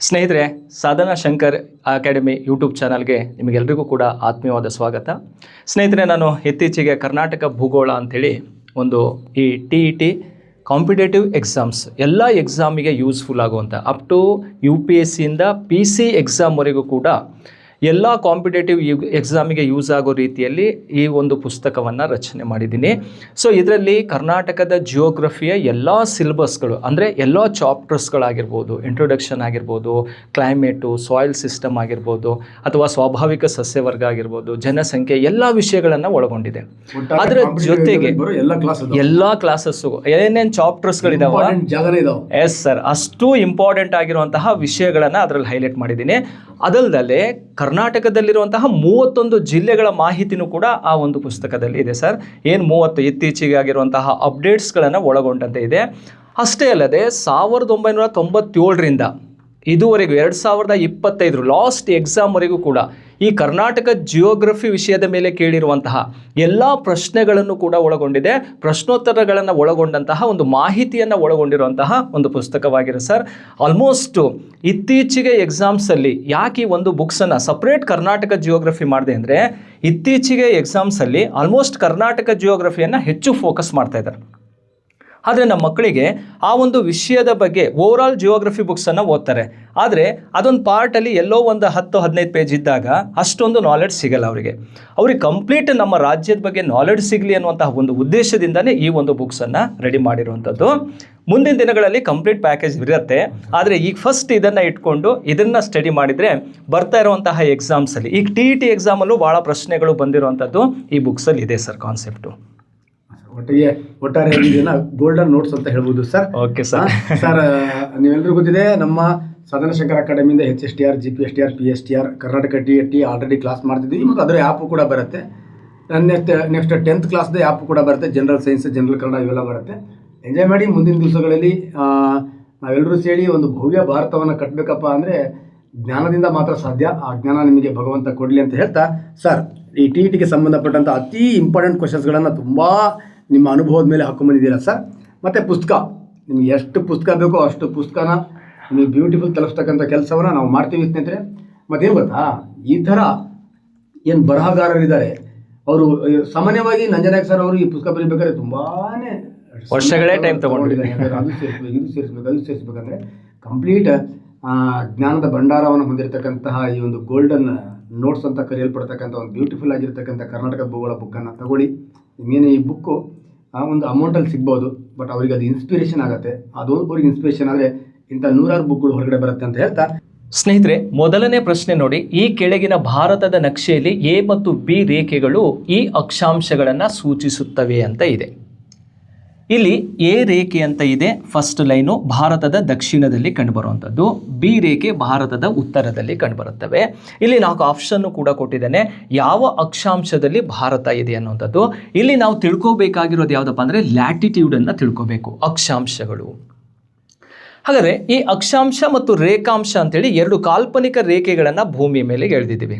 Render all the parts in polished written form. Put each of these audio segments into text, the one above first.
ಸ್ನೇಹಿತರೆ, ಸಾಧನಾ Shankar academy YouTube ಚಾನಲ್ಗೆ ನಿಮಗೆಲ್ಲರಿಗೂ ಕೂಡ ಆತ್ಮೀಯವಾದ ಸ್ವಾಗತ. ಸ್ನೇಹಿತರೆ, ನಾನು ಇತ್ತೀಚೆಗೆ ಕರ್ನಾಟಕ ಭೂಗೋಳ ಅಂಥೇಳಿ ಒಂದು ಈ TET ಕಾಂಪಿಟೇಟಿವ್ ಎಕ್ಸಾಮ್ಸ್ ಎಲ್ಲ ಎಕ್ಸಾಮಿಗೆ ಯೂಸ್ಫುಲ್ ಆಗುವಂಥ ಅಪ್ ಟು UPSCಯಿಂದ PC ಎಕ್ಸಾಮ್ವರೆಗೂ ಕೂಡ ಎಲ್ಲ ಕಾಂಪಿಟೇಟಿವ್ ಎಕ್ಸಾಮಿಗೆ ಯೂಸ್ ಆಗೋ ರೀತಿಯಲ್ಲಿ ಈ ಒಂದು ಪುಸ್ತಕವನ್ನು ರಚನೆ ಮಾಡಿದ್ದೀನಿ. ಸೊ ಇದರಲ್ಲಿ ಕರ್ನಾಟಕದ ಜಿಯೋಗ್ರಫಿಯ ಎಲ್ಲ ಸಿಲೆಬಸ್ಗಳು ಅಂದರೆ ಎಲ್ಲ ಚಾಪ್ಟರ್ಸ್ಗಳಾಗಿರ್ಬೋದು, ಇಂಟ್ರೊಡಕ್ಷನ್ ಆಗಿರ್ಬೋದು, ಕ್ಲೈಮೇಟು, ಸಾಯಿಲ್ ಸಿಸ್ಟಮ್ ಆಗಿರ್ಬೋದು, ಅಥವಾ ಸ್ವಾಭಾವಿಕ ಸಸ್ಯವರ್ಗ ಆಗಿರ್ಬೋದು, ಜನಸಂಖ್ಯೆ, ಎಲ್ಲ ವಿಷಯಗಳನ್ನು ಒಳಗೊಂಡಿದೆ. ಅದರ ಜೊತೆಗೆ ಎಲ್ಲ ಕ್ಲಾಸಸ್ಸು ಏನೇನು ಚಾಪ್ಟರ್ಸ್ಗಳಿದಾವೆ, ಎಸ್ ಸರ್, ಅಷ್ಟು ಇಂಪಾರ್ಟೆಂಟ್ ಆಗಿರುವಂತಹ ವಿಷಯಗಳನ್ನು ಅದರಲ್ಲಿ ಹೈಲೈಟ್ ಮಾಡಿದ್ದೀನಿ. ಅದಲ್ಲದೆ ಕರ್ನಾಟಕದಲ್ಲಿರುವಂತಹ 31 ಜಿಲ್ಲೆಗಳ ಮಾಹಿತಿನೂ ಕೂಡ ಆ ಒಂದು ಪುಸ್ತಕದಲ್ಲಿ ಇದೆ ಸರ್. ಏನು 30 ಇತ್ತೀಚೆಗೆ ಆಗಿರುವಂತಹ ಅಪ್ಡೇಟ್ಸ್ಗಳನ್ನು ಒಳಗೊಂಡಂತೆ ಇದೆ. ಅಷ್ಟೇ ಅಲ್ಲದೆ 1997ರಿಂದ ಇದುವರೆಗೂ 2025 ಲಾಸ್ಟ್ ಎಕ್ಸಾಮ್ವರೆಗೂ ಕೂಡ ಈ ಕರ್ನಾಟಕ ಜಿಯೋಗ್ರಫಿ ವಿಷಯದ ಮೇಲೆ ಕೇಳಿರುವಂತಹ ಎಲ್ಲ ಪ್ರಶ್ನೆಗಳನ್ನು ಕೂಡ ಒಳಗೊಂಡಿದೆ. ಪ್ರಶ್ನೋತ್ತರಗಳನ್ನು ಒಳಗೊಂಡಂತಹ ಒಂದು ಮಾಹಿತಿಯನ್ನು ಒಳಗೊಂಡಿರುವಂತಹ ಒಂದು ಪುಸ್ತಕವಾಗಿದೆ ಸರ್. ಆಲ್ಮೋಸ್ಟ್ ಇತ್ತೀಚೆಗೆ ಎಕ್ಸಾಮ್ಸಲ್ಲಿ ಯಾಕೆ ಈ ಒಂದು ಬುಕ್ಸನ್ನು ಸಪ್ರೇಟ್ ಕರ್ನಾಟಕ ಜಿಯೋಗ್ರಫಿ ಮಾಡಿದೆ ಅಂದರೆ, ಇತ್ತೀಚೆಗೆ ಎಕ್ಸಾಮ್ಸಲ್ಲಿ ಆಲ್ಮೋಸ್ಟ್ ಕರ್ನಾಟಕ ಜಿಯೋಗ್ರಫಿಯನ್ನು ಹೆಚ್ಚು ಫೋಕಸ್ ಮಾಡ್ತಾ ಇದ್ದಾರೆ. ಆದರೆ ನಮ್ಮ ಮಕ್ಕಳಿಗೆ ಆ ಒಂದು ವಿಷಯದ ಬಗ್ಗೆ ಓವರಾಲ್ ಜಿಯೋಗ್ರಫಿ ಬುಕ್ಸನ್ನು ಓದ್ತಾರೆ, ಆದರೆ ಅದೊಂದು ಪಾರ್ಟಲ್ಲಿ ಎಲ್ಲೋ ಒಂದು 10-15 ಪೇಜ್ ಇದ್ದಾಗ ಅಷ್ಟೊಂದು ನಾಲೆಡ್ಜ್ ಸಿಗಲ್ಲ ಅವ್ರಿಗೆ ಕಂಪ್ಲೀಟ್ ನಮ್ಮ ರಾಜ್ಯದ ಬಗ್ಗೆ ನಾಲೆಡ್ಜ್ ಸಿಗಲಿ ಅನ್ನುವಂತಹ ಒಂದು ಉದ್ದೇಶದಿಂದಲೇ ಈ ಒಂದು ಬುಕ್ಸನ್ನು ರೆಡಿ ಮಾಡಿರುವಂಥದ್ದು. ಮುಂದಿನ ದಿನಗಳಲ್ಲಿ ಕಂಪ್ಲೀಟ್ ಪ್ಯಾಕೇಜ್ ಇರುತ್ತೆ, ಆದರೆ ಈಗ ಫಸ್ಟ್ ಇದನ್ನು ಇಟ್ಕೊಂಡು ಇದನ್ನು ಸ್ಟಡಿ ಮಾಡಿದರೆ ಬರ್ತಾ ಇರುವಂತಹ ಎಕ್ಸಾಮ್ಸಲ್ಲಿ, ಈಗ TET ಎಕ್ಸಾಮಲ್ಲೂ ಭಾಳ ಪ್ರಶ್ನೆಗಳು ಬಂದಿರುವಂಥದ್ದು ಈ ಬುಕ್ಸಲ್ಲಿ ಇದೆ ಸರ್ ಕಾನ್ಸೆಪ್ಟು. ಒಟ್ಟಾರೆ ಗೋಲ್ಡನ್ ನೋಟ್ಸ್ ಅಂತ ಹೇಳ್ಬೋದು ಸರ್. Okay sir. ಸರ್, ನೀವೆಲ್ಲರಿಗೂ ಗೊತ್ತಿದೆ, ನಮ್ಮ ಸಾಧನಾ ಶಂಕರ್ ಅಕಾಡೆಮಿಯಿಂದ HSTR, GPSTR, PSTR, Karnataka TET already class ಮಾಡ್ತಿದ್ವಿ. ಮತ್ತು ಅದರ ಆ್ಯಪು ಕೂಡ ಬರುತ್ತೆ. ನೆಕ್ಸ್ಟ್ 10th ಕ್ಲಾಸ್ದು ಆ್ಯಪು ಕೂಡ ಬರುತ್ತೆ. ಜನರಲ್ ಸೈನ್ಸ್, ಜನರಲ್ ಕನ್ನಡ ಇವೆಲ್ಲ ಬರುತ್ತೆ. ಎಂಜಾಯ್ ಮಾಡಿ. ಮುಂದಿನ ದಿವಸಗಳಲ್ಲಿ ನಾವೆಲ್ಲರೂ ಸೇರಿ ಒಂದು ಭವ್ಯ ಭಾರತವನ್ನು ಕಟ್ಟಬೇಕಪ್ಪ ಅಂದರೆ ಜ್ಞಾನದಿಂದ ಮಾತ್ರ ಸಾಧ್ಯ. ಆ ಜ್ಞಾನ ನಿಮಗೆ ಭಗವಂತ ಕೊಡಲಿ ಅಂತ ಹೇಳ್ತಾ, ಸರ್, ಈ TETಗೆ ಸಂಬಂಧಪಟ್ಟಂಥ ಅತಿ ಇಂಪಾರ್ಟೆಂಟ್ ಕ್ವಶನ್ಸ್ಗಳನ್ನು ತುಂಬ ನಿಮ್ಮ ಅನುಭವದ ಮೇಲೆ ಹಾಕ್ಕೊಂಬಂದಿದ್ದೀರಾ ಸರ್. ಮತ್ತು ಪುಸ್ತಕ, ನಿಮ್ಗೆ ಎಷ್ಟು ಪುಸ್ತಕ ಬೇಕೋ ಅಷ್ಟು ಪುಸ್ತಕನ ನಿಮಗೆ ಬ್ಯೂಟಿಫುಲ್ ತಲುಪಿಸ್ತಕ್ಕಂಥ ಕೆಲಸವನ್ನು ನಾವು ಮಾಡ್ತೀವಿ ಸ್ನೇಹಿತರೆ. ಮತ್ತೇನು ಗೊತ್ತಾ, ಈ ಥರ ಏನು ಬರಹಗಾರರಿದ್ದಾರೆ, ಅವರು ಸಾಮಾನ್ಯವಾಗಿ ನಂಜನಾಯಕ್ ಸರ್ ಅವರು ಈ ಪುಸ್ತಕ ಬರೀಬೇಕಾದ್ರೆ ತುಂಬಾ ವರ್ಷಗಳೇ ಟೈಮ್ ತಗೊಂಡಿದ್ದಾರೆ. ಅದು ಸೇರಿಸ್ಬೇಕಂದ್ರೆ ಕಂಪ್ಲೀಟ್ ಜ್ಞಾನದ ಭಂಡಾರವನ್ನು ಹೊಂದಿರತಕ್ಕಂತಹ ಈ ಒಂದು ಗೋಲ್ಡನ್ ನೋಟ್ಸ್ ಅಂತ ಕರೆಯಲ್ಪಡ್ತಕ್ಕಂಥ ಒಂದು ಬ್ಯೂಟಿಫುಲ್ ಆಗಿರ್ತಕ್ಕಂಥ ಕರ್ನಾಟಕ ಭೂಗೋಳ ಬುಕ್ಕನ್ನು ತಗೊಳ್ಳಿ. ನಿಮ್ಗೇನು ಈ ಬುಕ್ಕು ಒಂದು ಅಮೌಂಟಲ್ಲಿ ಸಿಗ್ಬೋದು, ಬಟ್ ಅವ್ರಿಗೆ ಅದು ಇನ್ಸ್ಪಿರೇಷನ್ ಆಗುತ್ತೆ. ಅದು ಅವ್ರಿಗೆ ಇನ್ಸ್ಪಿರೇಷನ್ ಆದರೆ ಇಂಥ 100 ಬುಕ್ಗಳು ಹೊರಗಡೆ ಬರುತ್ತೆ ಅಂತ ಹೇಳ್ತಾ, ಸ್ನೇಹಿತರೆ, ಮೊದಲನೇ ಪ್ರಶ್ನೆ ನೋಡಿ. ಈ ಕೆಳಗಿನ ಭಾರತದ ನಕ್ಷೆಯಲ್ಲಿ A ಮತ್ತು B ರೇಖೆಗಳು ಈ ಅಕ್ಷಾಂಶಗಳನ್ನು ಸೂಚಿಸುತ್ತವೆ ಅಂತ ಇದೆ. ಇಲ್ಲಿ A ರೇಖೆ ಅಂತ ಇದೆ, ಫಸ್ಟ್ ಲೈನು ಭಾರತದ ದಕ್ಷಿಣದಲ್ಲಿ ಕಂಡುಬರುವಂಥದ್ದು. B ರೇಖೆ ಭಾರತದ ಉತ್ತರದಲ್ಲಿ ಕಂಡುಬರುತ್ತವೆ. ಇಲ್ಲಿ 4 ಆಪ್ಷನ್ನು ಕೂಡ ಕೊಟ್ಟಿದ್ದೇನೆ, ಯಾವ ಅಕ್ಷಾಂಶದಲ್ಲಿ ಭಾರತ ಇದೆ ಅನ್ನುವಂಥದ್ದು. ಇಲ್ಲಿ ನಾವು ತಿಳ್ಕೋಬೇಕಾಗಿರೋದು ಯಾವುದಪ್ಪ ಅಂದರೆ ಲ್ಯಾಟಿಟ್ಯೂಡನ್ನು ತಿಳ್ಕೋಬೇಕು, ಅಕ್ಷಾಂಶಗಳು. ಹಾಗಾದರೆ ಈ ಅಕ್ಷಾಂಶ ಮತ್ತು ರೇಖಾಂಶ ಅಂತೇಳಿ 2 ಕಾಲ್ಪನಿಕ ರೇಖೆಗಳನ್ನು ಭೂಮಿಯ ಮೇಲೆ ಎಳೆದಿದ್ದೀವಿ.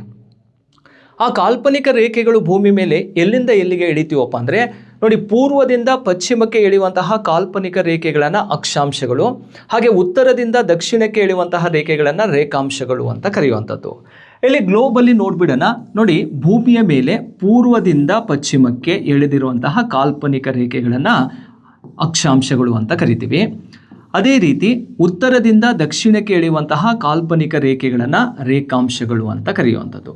ಆ ಕಾಲ್ಪನಿಕ ರೇಖೆಗಳು ಭೂಮಿ ಮೇಲೆ ಎಲ್ಲಿಂದ ಎಲ್ಲಿಗೆ ಎಳಿತೀವಪ್ಪ ಅಂದರೆ ನೋಡಿ, ಪೂರ್ವದಿಂದ ಪಶ್ಚಿಮಕ್ಕೆ ಎಳೆಯುವಂತಹ ಕಾಲ್ಪನಿಕ ರೇಖೆಗಳನ್ನು ಅಕ್ಷಾಂಶಗಳು, ಹಾಗೆ ಉತ್ತರದಿಂದ ದಕ್ಷಿಣಕ್ಕೆ ಎಳೆಯುವಂತಹ ರೇಖೆಗಳನ್ನು ರೇಖಾಂಶಗಳು ಅಂತ ಕರೆಯುವಂಥದ್ದು. ಇಲ್ಲಿ ಗ್ಲೋಬಲ್ಲಿ ನೋಡ್ಬಿಡೋಣ. ನೋಡಿ, ಭೂಮಿಯ ಮೇಲೆ ಪೂರ್ವದಿಂದ ಪಶ್ಚಿಮಕ್ಕೆ ಎಳೆದಿರುವಂತಹ ಕಾಲ್ಪನಿಕ ರೇಖೆಗಳನ್ನು ಅಕ್ಷಾಂಶಗಳು ಅಂತ ಕರಿತೀವಿ. ಅದೇ ರೀತಿ ಉತ್ತರದಿಂದ ದಕ್ಷಿಣಕ್ಕೆ ಎಳೆಯುವಂತಹ ಕಾಲ್ಪನಿಕ ರೇಖೆಗಳನ್ನು ರೇಖಾಂಶಗಳು ಅಂತ ಕರೆಯುವಂಥದ್ದು.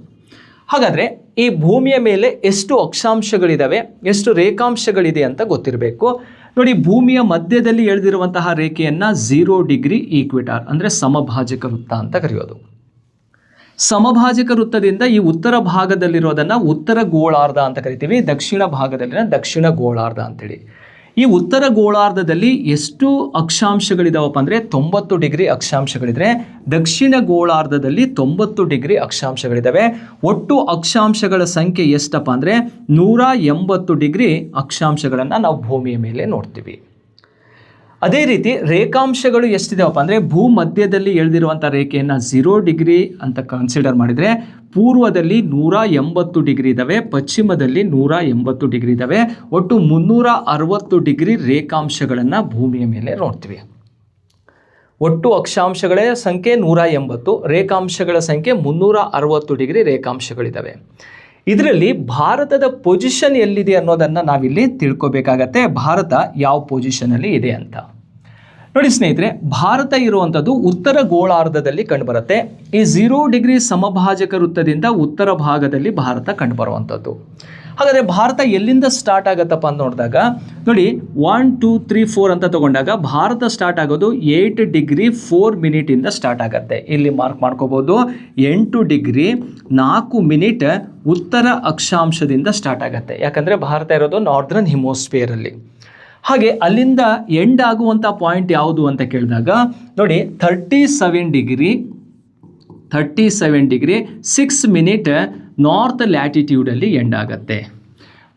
ಹಾಗಾದರೆ ಈ ಭೂಮಿಯ ಮೇಲೆ ಎಷ್ಟು ಅಕ್ಷಾಂಶಗಳಿದ್ದಾವೆ, ಎಷ್ಟು ರೇಖಾಂಶಗಳಿದೆ ಅಂತ ಗೊತ್ತಿರಬೇಕು. ನೋಡಿ, ಭೂಮಿಯ ಮಧ್ಯದಲ್ಲಿ ಎಳೆದಿರುವಂತಹ ರೇಖೆಯನ್ನು 0 ಡಿಗ್ರಿ ಈಕ್ವಿಟಾರ್ ಅಂದರೆ ಸಮಭಾಜಕ ವೃತ್ತ ಅಂತ ಕರೆಯೋದು. ಸಮಭಾಜಕ ವೃತ್ತದಿಂದ ಈ ಉತ್ತರ ಭಾಗದಲ್ಲಿರೋದನ್ನು ಉತ್ತರ ಗೋಳಾರ್ಧ ಅಂತ ಕರಿತೀವಿ, ದಕ್ಷಿಣ ಭಾಗದಲ್ಲಿನ ದಕ್ಷಿಣ ಗೋಳಾರ್ಧ ಅಂತೇಳಿ. ಈ ಉತ್ತರ ಗೋಳಾರ್ಧದಲ್ಲಿ ಎಷ್ಟು ಅಕ್ಷಾಂಶಗಳಿದಾವಪ್ಪ ಅಂದರೆ 90 ಡಿಗ್ರಿ ಅಕ್ಷಾಂಶಗಳಿದ್ರೆ, ದಕ್ಷಿಣ ಗೋಳಾರ್ಧದಲ್ಲಿ 90 ಡಿಗ್ರಿ ಅಕ್ಷಾಂಶಗಳಿದ್ದಾವೆ. ಒಟ್ಟು ಅಕ್ಷಾಂಶಗಳ ಸಂಖ್ಯೆ ಎಷ್ಟಪ್ಪ ಅಂದರೆ 180 ಡಿಗ್ರಿ ಅಕ್ಷಾಂಶಗಳನ್ನು ನಾವು ಭೂಮಿಯ ಮೇಲೆ ನೋಡ್ತೀವಿ. ಅದೇ ರೀತಿ ರೇಖಾಂಶಗಳು ಎಷ್ಟಿದಾವಪ್ಪ ಅಂದರೆ ಭೂಮಧ್ಯದಲ್ಲಿ ಎಳೆದಿರುವಂಥ ರೇಖೆಯನ್ನು 0 ಡಿಗ್ರಿ ಅಂತ ಕನ್ಸಿಡರ್ ಮಾಡಿದರೆ ಪೂರ್ವದಲ್ಲಿ 180 ಡಿಗ್ರಿ ಇದ್ದಾವೆ, ಪಶ್ಚಿಮದಲ್ಲಿ 180 ಡಿಗ್ರಿ ಇದ್ದಾವೆ. ಒಟ್ಟು 360 ಡಿಗ್ರಿ ರೇಖಾಂಶಗಳನ್ನು ಭೂಮಿಯ ಮೇಲೆ ನೋಡ್ತೀವಿ. ಒಟ್ಟು ಅಕ್ಷಾಂಶಗಳ ಸಂಖ್ಯೆ 180, ರೇಖಾಂಶಗಳ ಸಂಖ್ಯೆ 360 ಡಿಗ್ರಿ ರೇಖಾಂಶಗಳಿದ್ದಾವೆ. ಇದರಲ್ಲಿ ಭಾರತದ ಪೊಸಿಷನ್ ಎಲ್ಲಿದೆ ಅನ್ನೋದನ್ನು ನಾವಿಲ್ಲಿ ತಿಳ್ಕೊಬೇಕಾಗತ್ತೆ. ಭಾರತ ಯಾವ ಪೊಸಿಷನಲ್ಲಿ ಇದೆ ಅಂತ ನೋಡಿ ಸ್ನೇಹಿತರೆ. ಭಾರತ ಇರುವಂಥದ್ದು ಉತ್ತರ ಗೋಳಾರ್ಧದಲ್ಲಿ ಕಂಡುಬರುತ್ತೆ. ಈ 0 ಡಿಗ್ರಿ ಸಮಭಾಜಕ ವೃತ್ತದಿಂದ ಉತ್ತರ ಭಾಗದಲ್ಲಿ ಭಾರತ ಕಂಡುಬರುವಂಥದ್ದು. ಹಾಗಾದರೆ ಭಾರತ ಎಲ್ಲಿಂದ ಸ್ಟಾರ್ಟ್ ಆಗುತ್ತಪ್ಪ ಅಂತ ನೋಡಿದಾಗ ನೋಡಿ 1 2 3 4 ಅಂತ ತಗೊಂಡಾಗ ಭಾರತ ಸ್ಟಾರ್ಟ್ ಆಗೋದು 8 ಡಿಗ್ರಿ 4 ಮಿನಿಟಿಂದ ಸ್ಟಾರ್ಟ್ ಆಗುತ್ತೆ. ಇಲ್ಲಿ ಮಾರ್ಕ್ ಮಾಡ್ಕೋಬೋದು 8 ಡಿಗ್ರಿ 4 ಮಿನಿಟ್ ಉತ್ತರ ಅಕ್ಷಾಂಶದಿಂದ ಸ್ಟಾರ್ಟ್ ಆಗುತ್ತೆ. ಯಾಕಂದರೆ ಭಾರತ ಇರೋದು ನಾರ್ದರ್ನ್ ಹಿಮೋಸ್ಫಿಯರಲ್ಲಿ. ಹಾಗೆ ಅಲ್ಲಿಂದ ಎಂಡ್ ಆಗುವಂಥ ಪಾಯಿಂಟ್ ಯಾವುದು ಅಂತ ಕೇಳಿದಾಗ ನೋಡಿ 37 ಡಿಗ್ರಿ 6 ಮಿನಿಟ್ ನಾರ್ತ್ ಲ್ಯಾಟಿಟ್ಯೂಡಲ್ಲಿ ಎಂಡ್ ಆಗುತ್ತೆ.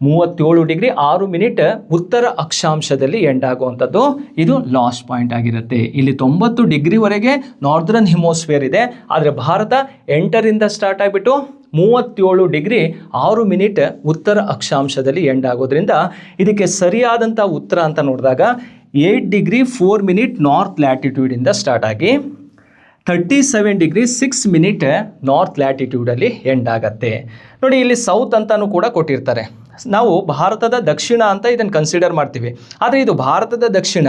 37 ಡಿಗ್ರಿ 6 ಮಿನಿಟ್ ಉತ್ತರ ಅಕ್ಷಾಂಶದಲ್ಲಿ ಎಂಡ್ ಆಗುವಂಥದ್ದು ಇದು ಲಾಸ್ಟ್ ಪಾಯಿಂಟ್ ಆಗಿರುತ್ತೆ. ಇಲ್ಲಿ 90 ಡಿಗ್ರಿವರೆಗೆ ನಾರ್ದರ್ನ್ ಹಿಮೋಸ್ಫಿಯರ್ ಇದೆ. ಆದರೆ ಭಾರತ 8ರಿಂದ ಸ್ಟಾರ್ಟ್ ಆಗಿಬಿಟ್ಟು 37 ಡಿಗ್ರಿ 6 ಮಿನಿಟ್ ಉತ್ತರ ಅಕ್ಷಾಂಶದಲ್ಲಿ ಎಂಡ್ ಆಗೋದ್ರಿಂದ ಇದಕ್ಕೆ ಸರಿಯಾದಂಥ ಉತ್ತರ ಅಂತ ನೋಡಿದಾಗ 8 ಡಿಗ್ರಿ 4 ಮಿನಿಟ್ ನಾರ್ತ್ ಲ್ಯಾಟಿಟ್ಯೂಡಿಂದ ಸ್ಟಾರ್ಟ್ ಆಗಿ 37 ಡಿಗ್ರಿ 6 ಮಿನಿಟ್ ನಾರ್ತ್ ಲ್ಯಾಟಿಟ್ಯೂಡಲ್ಲಿ ಎಂಡ್ ಆಗುತ್ತೆ. ನೋಡಿ ಇಲ್ಲಿ ಸೌತ್ ಅಂತಲೂ ಕೂಡ ಕೊಟ್ಟಿರ್ತಾರೆ. ನಾವು ಭಾರತದ ದಕ್ಷಿಣ ಅಂತ ಇದನ್ನು ಕನ್ಸಿಡರ್ ಮಾಡ್ತೀವಿ. ಆದರೆ ಇದು ಭಾರತದ ದಕ್ಷಿಣ.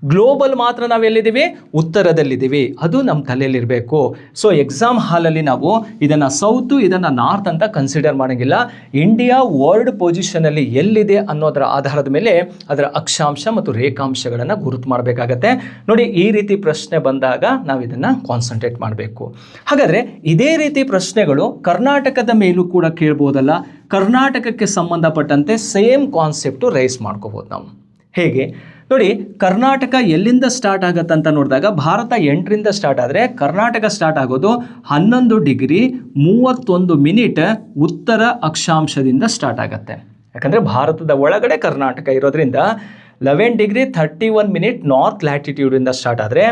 ಗ್ಲೋಬಲ್ ಮಾತ್ರ ನಾವೆಲ್ಲಿದ್ದೀವಿ? ಉತ್ತರದಲ್ಲಿದ್ದೀವಿ. ಅದು ನಮ್ಮ ತಲೆಯಲ್ಲಿರಬೇಕು. ಸೊ ಎಕ್ಸಾಮ್ ಹಾಲಲ್ಲಿ ನಾವು ಇದನ್ನು ಸೌತು ಇದನ್ನು ನಾರ್ತ್ ಅಂತ ಕನ್ಸಿಡರ್ ಮಾಡೋಂಗಿಲ್ಲ. ಇಂಡಿಯಾ ವರ್ಲ್ಡ್ ಪೊಸಿಷನಲ್ಲಿ ಎಲ್ಲಿದೆ ಅನ್ನೋದರ ಆಧಾರದ ಮೇಲೆ ಅದರ ಅಕ್ಷಾಂಶ ಮತ್ತು ರೇಖಾಂಶಗಳನ್ನು ಗುರುತು ಮಾಡಬೇಕಾಗತ್ತೆ. ನೋಡಿ ಈ ರೀತಿ ಪ್ರಶ್ನೆ ಬಂದಾಗ ನಾವು ಇದನ್ನು ಕಾನ್ಸಂಟ್ರೇಟ್ ಮಾಡಬೇಕು. ಹಾಗಾದರೆ ಇದೇ ರೀತಿ ಪ್ರಶ್ನೆಗಳು ಕರ್ನಾಟಕದ ಮೇಲೂ ಕೂಡ ಕೇಳ್ಬೋದಲ್ಲ. ಕರ್ನಾಟಕಕ್ಕೆ ಸಂಬಂಧಪಟ್ಟಂತೆ ಸೇಮ್ ಕಾನ್ಸೆಪ್ಟು ರೈಸ್ ಮಾಡ್ಕೋಬೋದು ನಾವು. ಹೇಗೆ ನೋಡಿ, ಕರ್ನಾಟಕ ಎಲ್ಲಿಂದ ಸ್ಟಾರ್ಟ್ ಆಗುತ್ತೆ ಅಂತ ನೋಡಿದಾಗ ಭಾರತ 8ರಿಂದ ಸ್ಟಾರ್ಟ್ ಆದರೆ ಕರ್ನಾಟಕ ಸ್ಟಾರ್ಟ್ ಆಗೋದು 11 ಡಿಗ್ರಿ 31 ಮಿನಿಟ್ ಉತ್ತರ ಅಕ್ಷಾಂಶದಿಂದ ಸ್ಟಾರ್ಟ್ ಆಗುತ್ತೆ. ಯಾಕಂದರೆ ಭಾರತದ ಒಳಗಡೆ ಕರ್ನಾಟಕ ಇರೋದ್ರಿಂದ 11 ಡಿಗ್ರಿ 31 ಮಿನಿಟ್ ನಾರ್ತ್ ಲ್ಯಾಟಿಟ್ಯೂಡಿಂದ ಸ್ಟಾರ್ಟ್ ಆದರೆ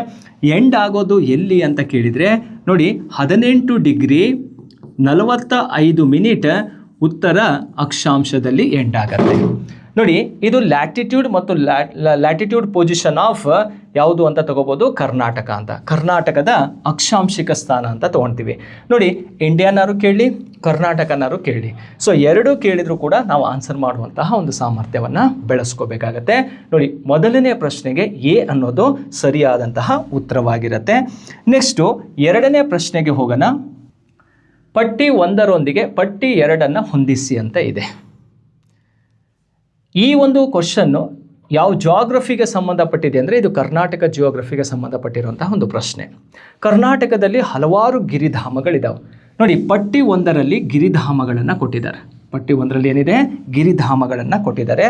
ಎಂಡ್ ಆಗೋದು ಎಲ್ಲಿ ಅಂತ ಕೇಳಿದರೆ ನೋಡಿ 18 ಡಿಗ್ರಿ 45 ಮಿನಿಟ್ ಉತ್ತರ ಅಕ್ಷಾಂಶದಲ್ಲಿ ಎಂಡ್ ಆಗುತ್ತೆ. ನೋಡಿ ಇದು ಲ್ಯಾಟಿಟ್ಯೂಡ್ ಮತ್ತು ಲ್ಯಾಟಿಟ್ಯೂಡ್ ಪೊಸಿಷನ್ ಆಫ್ ಯಾವುದು ಅಂತ ತಗೋಬೋದು? ಕರ್ನಾಟಕ ಅಂತ. ಕರ್ನಾಟಕದ ಅಕ್ಷಾಂಶಿಕ ಸ್ಥಾನ ಅಂತ ತೊಗೊಳ್ತೀವಿ. ನೋಡಿ ಇಂಡಿಯಾನಾರು ಕೇಳಿ ಕರ್ನಾಟಕನಾರು ಕೇಳಿ, ಸೊ ಎರಡೂ ಕೇಳಿದರೂ ಕೂಡ ನಾವು ಆನ್ಸರ್ ಮಾಡುವಂತಹ ಒಂದು ಸಾಮರ್ಥ್ಯವನ್ನು ಬೆಳೆಸ್ಕೋಬೇಕಾಗತ್ತೆ. ನೋಡಿ ಮೊದಲನೇ ಪ್ರಶ್ನೆಗೆ ಎ ಅನ್ನೋದು ಸರಿಯಾದಂತಹ ಉತ್ತರವಾಗಿರುತ್ತೆ. ನೆಕ್ಸ್ಟು ಎರಡನೇ ಪ್ರಶ್ನೆಗೆ ಹೋಗೋಣ. ಪಟ್ಟಿ 1ರೊಂದಿಗೆ ಪಟ್ಟಿ 2 ಹೊಂದಿಸಿ ಅಂತ ಇದೆ. ಈ ಒಂದು ಕ್ವಶನ್ನು ಯಾವ ಜಿಯೋಗ್ರಫಿಗೆ ಸಂಬಂಧಪಟ್ಟಿದೆ ಅಂದರೆ ಇದು ಕರ್ನಾಟಕ ಜಿಯೋಗ್ರಫಿಗೆ ಸಂಬಂಧಪಟ್ಟಿರುವಂತಹ ಒಂದು ಪ್ರಶ್ನೆ. ಕರ್ನಾಟಕದಲ್ಲಿ ಹಲವಾರು ಗಿರಿಧಾಮಗಳಿದ್ದಾವೆ. ನೋಡಿ ಪಟ್ಟಿ 1ರಲ್ಲಿ ಗಿರಿಧಾಮಗಳನ್ನು ಕೊಟ್ಟಿದ್ದಾರೆ. ಪಟ್ಟಿ 1ರಲ್ಲಿ ಏನಿದೆ? ಗಿರಿಧಾಮಗಳನ್ನು ಕೊಟ್ಟಿದ್ದಾರೆ.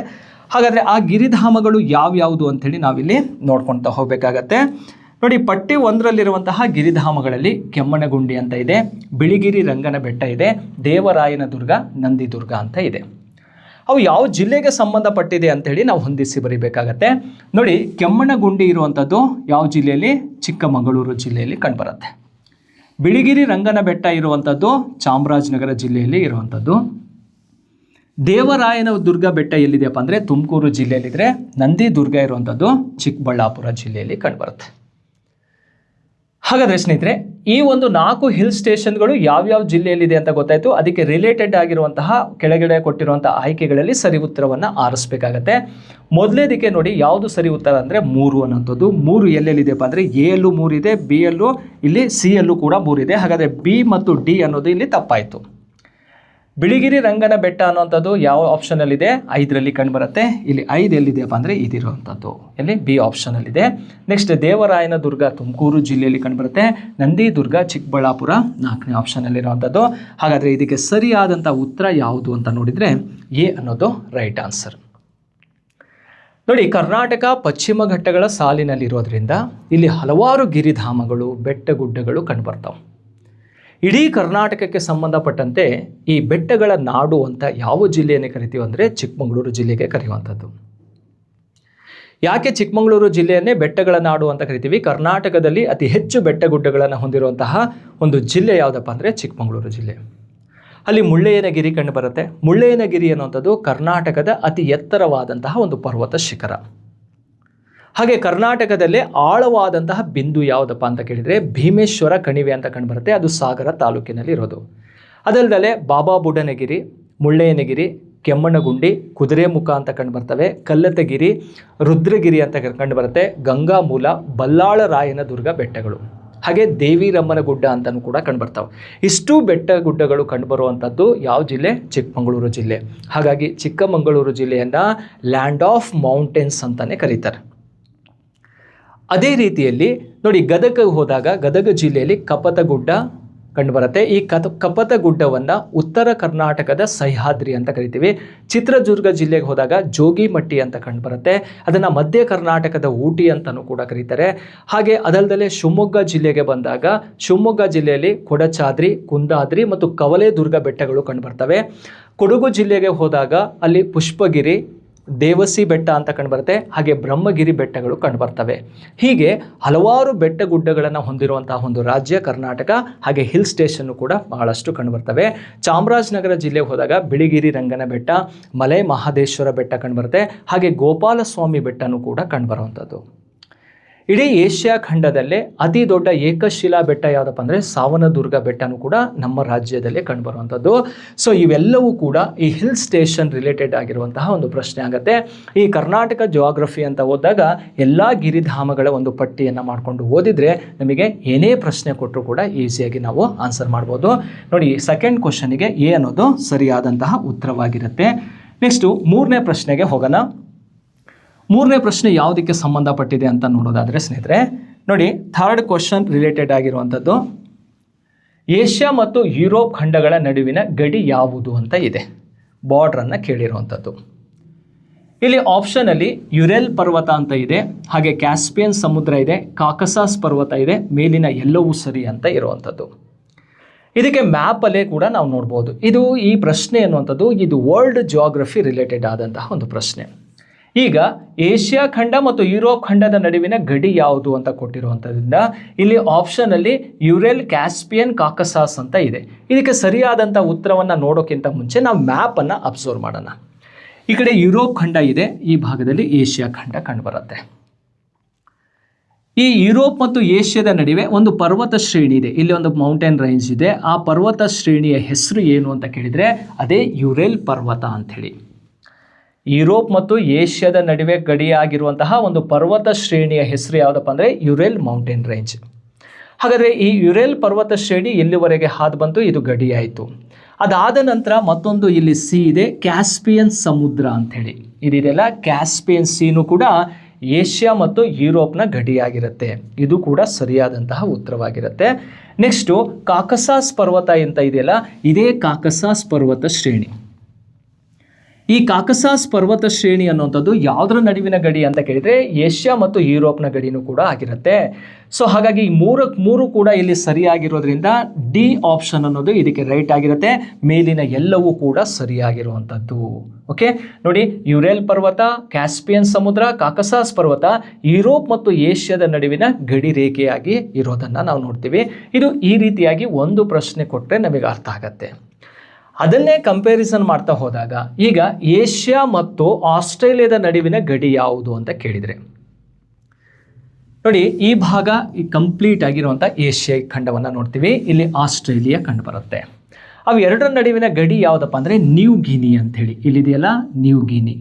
ಹಾಗಾದರೆ ಆ ಗಿರಿಧಾಮಗಳು ಯಾವ್ಯಾವುದು ಅಂಥೇಳಿ ನಾವಿಲ್ಲಿ ನೋಡ್ಕೊಳ್ತಾ ಹೋಗಬೇಕಾಗತ್ತೆ. ನೋಡಿ ಪಟ್ಟಿ 1ರಲ್ಲಿರುವಂತಹ ಗಿರಿಧಾಮಗಳಲ್ಲಿ ಕೆಮ್ಮಣ್ಣಗುಂಡಿ ಅಂತ ಇದೆ, ಬಿಳಿಗಿರಿ ರಂಗನ ಬೆಟ್ಟ ಇದೆ, ದೇವರಾಯನ ದುರ್ಗ, ನಂದಿ ದುರ್ಗ ಅಂತ ಇದೆ. ಅವು ಯಾವ ಜಿಲ್ಲೆಗೆ ಸಂಬಂಧಪಟ್ಟಿದೆ ಅಂಥೇಳಿ ನಾವು ಹೊಂದಿಸಿ ಬರೀಬೇಕಾಗತ್ತೆ. ನೋಡಿ ಕೆಮ್ಮಣ್ಣಗುಂಡಿ ಇರುವಂಥದ್ದು ಯಾವ ಜಿಲ್ಲೆಯಲ್ಲಿ? ಚಿಕ್ಕಮಗಳೂರು ಜಿಲ್ಲೆಯಲ್ಲಿ ಕಂಡುಬರುತ್ತೆ. ಬಿಳಿಗಿರಿ ರಂಗನ ಬೆಟ್ಟ ಇರುವಂಥದ್ದು ಚಾಮರಾಜನಗರ ಜಿಲ್ಲೆಯಲ್ಲಿ ಇರುವಂಥದ್ದು. ದೇವರಾಯನ ದುರ್ಗ ಬೆಟ್ಟ ಎಲ್ಲಿದೆಯಪ್ಪ ಅಂದರೆ ತುಮಕೂರು ಜಿಲ್ಲೆಯಲ್ಲಿದ್ದರೆ, ನಂದಿ ದುರ್ಗ ಇರುವಂಥದ್ದು ಚಿಕ್ಕಬಳ್ಳಾಪುರ ಜಿಲ್ಲೆಯಲ್ಲಿ ಕಂಡುಬರುತ್ತೆ. ಹಾಗಾದರೆ ಸ್ನೇಹಿತರೆ ಈ ಒಂದು 4 ಹಿಲ್ ಸ್ಟೇಷನ್ಗಳು ಯಾವ್ಯಾವ ಜಿಲ್ಲೆಯಲ್ಲಿದೆ ಅಂತ ಗೊತ್ತಾಯಿತು. ಅದಕ್ಕೆ ರಿಲೇಟೆಡ್ ಆಗಿರುವಂತಹ ಕೆಳಗಡೆ ಕೊಟ್ಟಿರುವಂಥ ಆಯ್ಕೆಗಳಲ್ಲಿ ಸರಿ ಉತ್ತರವನ್ನು ಆರಿಸಬೇಕಾಗತ್ತೆ. ಮೊದಲೇದಕ್ಕೆ ನೋಡಿ ಯಾವುದು ಸರಿ ಉತ್ತರ ಅಂದರೆ 3 ಅನ್ನೋಂಥದ್ದು. 3 ಎಲ್ಲೆಲ್ಲಿದೆಯಪ್ಪ ಅಂದರೆ ಎ ಯಲ್ಲೂ 3 ಇದೆ, ಬಿ ಯಲ್ಲೂ, ಇಲ್ಲಿ ಸಿ ಯಲ್ಲೂ ಕೂಡ 3 ಇದೆ. ಹಾಗಾದರೆ ಬಿ ಮತ್ತು ಡಿ ಅನ್ನೋದು ಇಲ್ಲಿ ತಪ್ಪಾಯಿತು. ಬಿಳಿಗಿರಿ ರಂಗನ ಬೆಟ್ಟ ಅನ್ನುವಂಥದ್ದು ಯಾವ ಆಪ್ಷನಲ್ಲಿದೆ? 5ರಲ್ಲಿ ಕಂಡುಬರುತ್ತೆ. ಇಲ್ಲಿ 5 ಎಲ್ಲಿದೆಯಪ್ಪ ಅಂದರೆ ಇದಿರುವಂಥದ್ದು ಎಲ್ಲಿ? ಬಿ ಆಪ್ಷನಲ್ಲಿದೆ. ನೆಕ್ಸ್ಟ್ ದೇವರಾಯನ ದುರ್ಗ ತುಮಕೂರು ಜಿಲ್ಲೆಯಲ್ಲಿ ಕಂಡುಬರುತ್ತೆ. ನಂದಿ ದುರ್ಗ ಚಿಕ್ಕಬಳ್ಳಾಪುರ 4ನೇ ಆಪ್ಷನಲ್ಲಿರುವಂಥದ್ದು. ಹಾಗಾದರೆ ಇದಕ್ಕೆ ಸರಿಯಾದಂಥ ಉತ್ತರ ಯಾವುದು ಅಂತ ನೋಡಿದರೆ ಎ ಅನ್ನೋದು ರೈಟ್ ಆನ್ಸರ್. ನೋಡಿ ಕರ್ನಾಟಕ ಪಶ್ಚಿಮ ಘಟ್ಟಗಳ ಸಾಲಿನಲ್ಲಿರೋದ್ರಿಂದ ಇಲ್ಲಿ ಹಲವಾರು ಗಿರಿಧಾಮಗಳು ಬೆಟ್ಟ ಗುಡ್ಡಗಳು ಕಂಡುಬರ್ತಾವೆ. ಇಡೀ ಕರ್ನಾಟಕಕ್ಕೆ ಸಂಬಂಧಪಟ್ಟಂತೆ ಈ ಬೆಟ್ಟಗಳ ನಾಡು ಅಂತ ಯಾವ ಜಿಲ್ಲೆಯನ್ನು ಕರಿತೀವಿ ಅಂದರೆ ಚಿಕ್ಕಮಗಳೂರು ಜಿಲ್ಲೆಗೆ ಕರೆಯುವಂಥದ್ದು. ಯಾಕೆ ಚಿಕ್ಕಮಗಳೂರು ಜಿಲ್ಲೆಯನ್ನೇ ಬೆಟ್ಟಗಳ ನಾಡು ಅಂತ ಕರಿತೀವಿ? ಕರ್ನಾಟಕದಲ್ಲಿ ಅತಿ ಹೆಚ್ಚು ಬೆಟ್ಟಗುಡ್ಡಗಳನ್ನು ಹೊಂದಿರುವಂತಹ ಒಂದು ಜಿಲ್ಲೆ ಯಾವುದಪ್ಪ ಅಂದರೆ ಚಿಕ್ಕಮಗಳೂರು ಜಿಲ್ಲೆ. ಅಲ್ಲಿ ಮುಳ್ಳಯ್ಯನಗಿರಿ ಕಂಡು ಬರುತ್ತೆ. ಮುಳ್ಳಯ್ಯನಗಿರಿ ಅನ್ನುವಂಥದ್ದು ಕರ್ನಾಟಕದ ಅತಿ ಎತ್ತರವಾದಂತಹ ಒಂದು ಪರ್ವತ ಶಿಖರ. ಹಾಗೆ ಕರ್ನಾಟಕದಲ್ಲೇ ಆಳವಾದಂತಹ ಬಿಂದು ಯಾವುದಪ್ಪ ಅಂತ ಕೇಳಿದರೆ ಭೀಮೇಶ್ವರ ಕಣಿವೆ ಅಂತ ಕಂಡುಬರುತ್ತೆ, ಅದು ಸಾಗರ ತಾಲೂಕಿನಲ್ಲಿ ಇರೋದು. ಅದಲ್ಲದೆ ಬಾಬಾ ಬುಡನಗಿರಿ, ಮುಳ್ಳಯ್ಯನಗಿರಿ, ಕೆಮ್ಮಣ್ಣಗುಂಡಿ, ಕುದುರೆಮುಖ ಅಂತ ಕಂಡುಬರ್ತವೆ, ಕಲ್ಲತಗಿರಿ, ರುದ್ರಗಿರಿ ಅಂತ ಕಂಡುಬರುತ್ತೆ, ಗಂಗಾಮೂಲ, ಬಲ್ಲಾಳರಾಯನ ದುರ್ಗ ಬೆಟ್ಟಗಳು, ಹಾಗೆ ದೇವಿರಮ್ಮನ ಗುಡ್ಡ ಅಂತಲೂ ಕೂಡ ಕಂಡುಬರ್ತಾವೆ. ಇಷ್ಟು ಬೆಟ್ಟ ಗುಡ್ಡಗಳು ಕಂಡುಬರುವಂಥದ್ದು ಯಾವ ಜಿಲ್ಲೆ? ಚಿಕ್ಕಮಗಳೂರು ಜಿಲ್ಲೆ. ಹಾಗಾಗಿ ಚಿಕ್ಕಮಗಳೂರು ಜಿಲ್ಲೆಯನ್ನು ಲ್ಯಾಂಡ್ ಆಫ್ ಮೌಂಟೇನ್ಸ್ ಅಂತಲೇ ಕರೀತಾರೆ. ಅದೇ ರೀತಿಯಲ್ಲಿ ನೋಡಿ, ಗದಗ ಹೋದಾಗ ಗದಗ ಜಿಲ್ಲೆಯಲ್ಲಿ ಕಪತಗುಡ್ಡ ಕಂಡುಬರುತ್ತೆ. ಈ ಕಪತಗುಡ್ಡವನ್ನು ಉತ್ತರ ಕರ್ನಾಟಕದ ಸಹ್ಯಾದ್ರಿ ಅಂತ ಕರಿತೀವಿ. ಚಿತ್ರದುರ್ಗ ಜಿಲ್ಲೆಗೆ ಹೋದಾಗ ಜೋಗಿಮಟ್ಟಿ ಅಂತ ಕಂಡುಬರುತ್ತೆ, ಅದನ್ನು ಮಧ್ಯ ಕರ್ನಾಟಕದ ಊಟಿ ಅಂತಲೂ ಕೂಡ ಕರೀತಾರೆ. ಹಾಗೆ ಅದಲ್ಲದೆ ಶಿವಮೊಗ್ಗ ಜಿಲ್ಲೆಗೆ ಬಂದಾಗ ಶಿವಮೊಗ್ಗ ಜಿಲ್ಲೆಯಲ್ಲಿ ಕೊಡಚಾದ್ರಿ, ಕುಂದಾದ್ರಿ ಮತ್ತು ಕವಲೇದುರ್ಗ ಬೆಟ್ಟಗಳು ಕಂಡುಬರ್ತವೆ. ಕೊಡಗು ಜಿಲ್ಲೆಗೆ ಹೋದಾಗ ಅಲ್ಲಿ ಪುಷ್ಪಗಿರಿ, ದೇವಸಿ ಬೆಟ್ಟ ಅಂತ ಕಂಡುಬರುತ್ತೆ, ಹಾಗೆ ಬ್ರಹ್ಮಗಿರಿ ಬೆಟ್ಟಗಳು ಕಂಡುಬರ್ತವೆ. ಹೀಗೆ ಹಲವಾರು ಬೆಟ್ಟ ಗುಡ್ಡಗಳನ್ನು ಹೊಂದಿರುವಂತಹ ಒಂದು ರಾಜ್ಯ ಕರ್ನಾಟಕ. ಹಾಗೆ ಹಿಲ್ ಸ್ಟೇಷನ್ನು ಕೂಡ ಬಹಳಷ್ಟು ಕಂಡುಬರ್ತವೆ. ಚಾಮರಾಜನಗರ ಜಿಲ್ಲೆಗೆ ಹೋದಾಗ ಬಿಳಿಗಿರಿ ರಂಗನ ಬೆಟ್ಟ, ಮಲೆ ಮಹದೇಶ್ವರ ಬೆಟ್ಟ ಕಂಡುಬರುತ್ತೆ, ಹಾಗೆ ಗೋಪಾಲಸ್ವಾಮಿ ಬೆಟ್ಟನೂ ಕೂಡ ಕಂಡುಬರುವಂಥದ್ದು. ಇಡೀ ಏಷ್ಯಾ ಖಂಡದಲ್ಲೇ ಅತಿ ದೊಡ್ಡ ಏಕಶಿಲಾ ಬೆಟ್ಟ ಯಾವುದಪ್ಪ ಅಂದರೆ ಸಾವನದುರ್ಗ ಬೆಟ್ಟನೂ ಕೂಡ ನಮ್ಮ ರಾಜ್ಯದಲ್ಲೇ ಕಂಡುಬರುವಂಥದ್ದು. ಸೊ ಇವೆಲ್ಲವೂ ಕೂಡ ಈ ಹಿಲ್ ಸ್ಟೇಷನ್ ರಿಲೇಟೆಡ್ ಆಗಿರುವಂತಹ ಒಂದು ಪ್ರಶ್ನೆ ಆಗುತ್ತೆ. ಈ ಕರ್ನಾಟಕ ಜಿಯೋಗ್ರಫಿ ಅಂತ ಓದಿದಾಗ ಎಲ್ಲ ಗಿರಿಧಾಮಗಳ ಒಂದು ಪಟ್ಟಿಯನ್ನು ಮಾಡಿಕೊಂಡು ಓದಿದರೆ ನಮಗೆ ಏನೇ ಪ್ರಶ್ನೆ ಕೊಟ್ಟರೂ ಕೂಡ ಈಸಿಯಾಗಿ ನಾವು ಆನ್ಸರ್ ಮಾಡ್ಬೋದು. ನೋಡಿ, ಸೆಕೆಂಡ್ ಕ್ವಶನಿಗೆ ಎ ಅನ್ನೋದು ಸರಿಯಾದಂತಹ ಉತ್ತರವಾಗಿರುತ್ತೆ. ನೆಕ್ಸ್ಟು ಮೂರನೇ ಪ್ರಶ್ನೆಗೆ ಹೋಗೋಣ. ಮೂರನೇ ಪ್ರಶ್ನೆ ಯಾವುದಕ್ಕೆ ಸಂಬಂಧಪಟ್ಟಿದೆ ಅಂತ ನೋಡೋದಾದರೆ ಸ್ನೇಹಿತರೆ, ನೋಡಿ, ಥರ್ಡ್ ಕ್ವಶನ್ ರಿಲೇಟೆಡ್ ಆಗಿರುವಂಥದ್ದು ಏಷ್ಯಾ ಮತ್ತು ಯುರೋಪ್ ಖಂಡಗಳ ನಡುವಿನ ಗಡಿ ಯಾವುದು ಅಂತ ಇದೆ. ಬಾರ್ಡ್ರನ್ನು ಕೇಳಿರುವಂಥದ್ದು. ಇಲ್ಲಿ ಆಪ್ಷನಲ್ಲಿ ಯುರೆಲ್ ಪರ್ವತ ಅಂತ ಇದೆ, ಹಾಗೆ ಕ್ಯಾಸ್ಪಿಯನ್ ಸಮುದ್ರ ಇದೆ, ಕಾಕಸಾಸ್ ಪರ್ವತ ಇದೆ, ಮೇಲಿನ ಎಲ್ಲವೂ ಸರಿ ಅಂತ ಇರುವಂಥದ್ದು. ಇದಕ್ಕೆ ಮ್ಯಾಪಲ್ಲೇ ಕೂಡ ನಾವು ನೋಡ್ಬೋದು. ಇದು ಈ ಪ್ರಶ್ನೆ ಅನ್ನುವಂಥದ್ದು ಇದು ವರ್ಲ್ಡ್ ಜಿಯೋಗ್ರಫಿ ರಿಲೇಟೆಡ್ ಆದಂತಹ ಒಂದು ಪ್ರಶ್ನೆ. ಈಗ ಏಷ್ಯಾ ಖಂಡ ಮತ್ತು ಯುರೋಪ್ ಖಂಡದ ನಡುವಿನ ಗಡಿ ಯಾವುದು ಅಂತ ಕೊಟ್ಟಿರುವಂಥದ್ರಿಂದ ಇಲ್ಲಿ ಆಪ್ಷನಲ್ಲಿ ಯುರೆಲ್, ಕ್ಯಾಸ್ಪಿಯನ್, ಕಾಕಸಾಸ್ ಅಂತ ಇದೆ. ಇದಕ್ಕೆ ಸರಿಯಾದಂಥ ಉತ್ತರವನ್ನು ನೋಡೋಕ್ಕಿಂತ ಮುಂಚೆ ನಾವು ಮ್ಯಾಪನ್ನು ಅಬ್ಸರ್ವ್ ಮಾಡೋಣ. ಈ ಕಡೆ ಯುರೋಪ್ ಖಂಡ ಇದೆ, ಈ ಭಾಗದಲ್ಲಿ ಏಷ್ಯಾ ಖಂಡ ಕಂಡುಬರುತ್ತೆ. ಈ ಯುರೋಪ್ ಮತ್ತು ಏಷ್ಯಾದ ನಡುವೆ ಒಂದು ಪರ್ವತ ಶ್ರೇಣಿ ಇದೆ, ಇಲ್ಲಿ ಒಂದು ಮೌಂಟೇನ್ ರೇಂಜ್ ಇದೆ. ಆ ಪರ್ವತ ಶ್ರೇಣಿಯ ಹೆಸರು ಏನು ಅಂತ ಕೇಳಿದರೆ ಅದೇ ಯುರೆಲ್ ಪರ್ವತ ಅಂಥೇಳಿ. ಯುರೋಪ್ ಮತ್ತು ಏಷ್ಯಾದ ನಡುವೆ ಗಡಿಯಾಗಿರುವಂತಹ ಒಂದು ಪರ್ವತ ಶ್ರೇಣಿಯ ಹೆಸರು ಯಾವುದಪ್ಪ ಅಂದರೆ ಯುರೆಲ್ ಮೌಂಟೇನ್ ರೇಂಜ್. ಹಾಗಾದರೆ ಈ ಯುರೆಲ್ ಪರ್ವತ ಶ್ರೇಣಿ ಎಲ್ಲಿವರೆಗೆ ಹಾದು ಬಂತು? ಇದು ಗಡಿಯಾಯಿತು. ಅದಾದ ನಂತರ ಮತ್ತೊಂದು ಇಲ್ಲಿ ಸಿ ಇದೆ, ಕ್ಯಾಸ್ಪಿಯನ್ ಸಮುದ್ರ ಅಂಥೇಳಿ ಇದಿದೆಯಲ್ಲ, ಕ್ಯಾಸ್ಪಿಯನ್ ಸೀನು ಕೂಡ ಏಷ್ಯಾ ಮತ್ತು ಯುರೋಪ್ನ ಗಡಿಯಾಗಿರುತ್ತೆ. ಇದು ಕೂಡ ಸರಿಯಾದಂತಹ ಉತ್ತರವಾಗಿರುತ್ತೆ. ನೆಕ್ಸ್ಟು ಕಾಕಸಾಸ್ ಪರ್ವತ ಅಂತ ಇದೆಯಲ್ಲ, ಇದೇ ಕಾಕಸಾಸ್ ಪರ್ವತ ಶ್ರೇಣಿ. ಈ ಕಾಕಸಾಸ್ ಪರ್ವತ ಶ್ರೇಣಿ ಅನ್ನುವಂಥದ್ದು ಯಾವುದರ ನಡುವಿನ ಗಡಿ ಅಂತ ಕೇಳಿದರೆ ಏಷ್ಯಾ ಮತ್ತು ಯುರೋಪ್ನ ಗಡಿನೂ ಕೂಡ ಆಗಿರುತ್ತೆ. ಸೊ ಹಾಗಾಗಿ ಈ ಮೂರು ಕೂಡ ಇಲ್ಲಿ ಸರಿಯಾಗಿರೋದ್ರಿಂದ ಡಿ ಆಪ್ಷನ್ ಅನ್ನೋದು ಇದಕ್ಕೆ ರೈಟ್ ಆಗಿರುತ್ತೆ. ಮೇಲಿನ ಎಲ್ಲವೂ ಕೂಡ ಸರಿಯಾಗಿರುವಂಥದ್ದು. ಓಕೆ, ನೋಡಿ, ಯುರೆಲ್ ಪರ್ವತ, ಕ್ಯಾಸ್ಪಿಯನ್ ಸಮುದ್ರ, ಕಾಕಸಾಸ್ ಪರ್ವತ ಯುರೋಪ್ ಮತ್ತು ಏಷ್ಯಾದ ನಡುವಿನ ಗಡಿ ರೇಖೆಯಾಗಿ ಇರೋದನ್ನು ನಾವು ನೋಡ್ತೀವಿ. ಇದು ಈ ರೀತಿಯಾಗಿ ಒಂದು ಪ್ರಶ್ನೆ ಕೊಟ್ಟರೆ ನಮಗೆ ಅರ್ಥ ಆಗತ್ತೆ. ಅದನ್ನೇ ಕಂಪ್ಯಾರಿಸನ್ ಮಾಡ್ತಾ ಹೋದಾಗ ಈಗ ಏಷ್ಯಾ ಮತ್ತು ಆಸ್ಟ್ರೇಲಿಯಾದ ನಡುವಿನ ಗಡಿ ಯಾವುದು ಅಂತ ಕೇಳಿದರೆ ನೋಡಿ, ಈ ಭಾಗ ಕಂಪ್ಲೀಟ್ ಆಗಿರುವಂಥ ಏಷ್ಯಾ ಖಂಡವನ್ನು ನೋಡ್ತೀವಿ. ಇಲ್ಲಿ ಆಸ್ಟ್ರೇಲಿಯಾ ಕಂಡು ಬರುತ್ತೆ. ಅವು ಎರಡರ ನಡುವಿನ ಗಡಿ ಯಾವುದಪ್ಪ ಅಂದರೆ ನ್ಯೂ ಗಿನಿ ಅಂಥೇಳಿ ಇಲ್ಲಿದೆಯಲ್ಲ, ನ್ಯೂ ಗಿನಿ.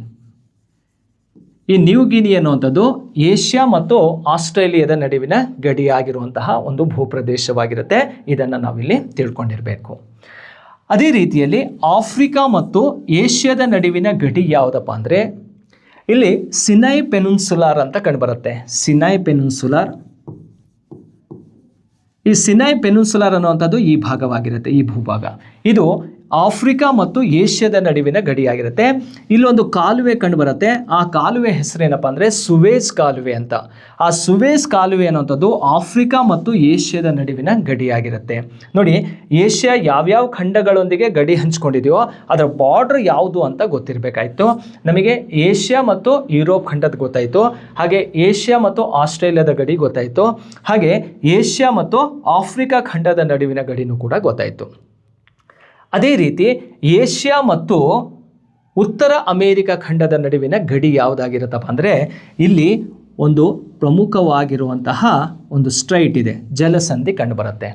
ಈ ನ್ಯೂ ಗಿನಿ ಅನ್ನುವಂಥದ್ದು ಏಷ್ಯಾ ಮತ್ತು ಆಸ್ಟ್ರೇಲಿಯಾದ ನಡುವಿನ ಗಡಿಯಾಗಿರುವಂತಹ ಒಂದು ಭೂಪ್ರದೇಶವಾಗಿರುತ್ತೆ. ಇದನ್ನು ನಾವಿಲ್ಲಿ ತಿಳ್ಕೊಂಡಿರಬೇಕು. ಅದೇ ರೀತಿಯಲ್ಲಿ ಆಫ್ರಿಕಾ ಮತ್ತು ಏಷ್ಯಾದ ನಡುವಿನ ಗಡಿ ಯಾವುದಪ್ಪ ಅಂದರೆ ಇಲ್ಲಿ ಸಿನೈ ಪೆನಿನ್ಸುಲಾರ್ ಅಂತ ಕಂಡುಬರುತ್ತೆ. ಸಿನೈ ಪೆನಿನ್ಸುಲಾರ್, ಈ ಸಿನೈ ಪೆನಿನ್ಸುಲಾರ್ ಅನ್ನುವಂಥದ್ದು ಈ ಭಾಗವಾಗಿರುತ್ತೆ, ಈ ಭೂಭಾಗ. ಇದು ಆಫ್ರಿಕಾ ಮತ್ತು ಏಷ್ಯಾದ ನಡುವಿನ ಗಡಿಯಾಗಿರುತ್ತೆ. ಇಲ್ಲೊಂದು ಕಾಲುವೆ ಕಂಡುಬರುತ್ತೆ. ಆ ಕಾಲುವೆ ಹೆಸರೇನಪ್ಪ ಅಂದರೆ ಸುವೇಜ್ ಕಾಲುವೆ ಅಂತ. ಆ ಸುವೇಜ್ ಕಾಲುವೆ ಅನ್ನುವಂಥದ್ದು ಆಫ್ರಿಕಾ ಮತ್ತು ಏಷ್ಯಾದ ನಡುವಿನ ಗಡಿಯಾಗಿರುತ್ತೆ. ನೋಡಿ, ಏಷ್ಯಾ ಯಾವ್ಯಾವ ಖಂಡಗಳೊಂದಿಗೆ ಗಡಿ ಹಂಚ್ಕೊಂಡಿದೆಯೋ ಅದರ ಬಾರ್ಡರ್ ಯಾವುದು ಅಂತ ಗೊತ್ತಿರಬೇಕಾಯಿತು. ನಮಗೆ ಏಷ್ಯಾ ಮತ್ತು ಯುರೋಪ್ ಖಂಡದ ಗೊತ್ತಾಯಿತು, ಹಾಗೆ ಏಷ್ಯಾ ಮತ್ತು ಆಸ್ಟ್ರೇಲಿಯಾದ ಗಡಿ ಗೊತ್ತಾಯಿತು, ಹಾಗೆ ಏಷ್ಯಾ ಮತ್ತು ಆಫ್ರಿಕಾ ಖಂಡದ ನಡುವಿನ ಗಡಿನೂ ಕೂಡ ಗೊತ್ತಾಯಿತು. ಅದೇ ರೀತಿ ಏಷ್ಯಾ ಮತ್ತು ಉತ್ತರ ಅಮೇರಿಕಾ ಖಂಡದ ನಡುವಿನ ಗಡಿ ಯಾವುದಾಗಿರುತ್ತಪ್ಪ ಅಂದರೆ ಇಲ್ಲಿ ಒಂದು ಪ್ರಮುಖವಾಗಿರುವಂತಹ ಒಂದು ಸ್ಟ್ರೈಟ್ ಇದೆ, ಜಲಸಂಧಿ ಕಂಡುಬರುತ್ತೆ.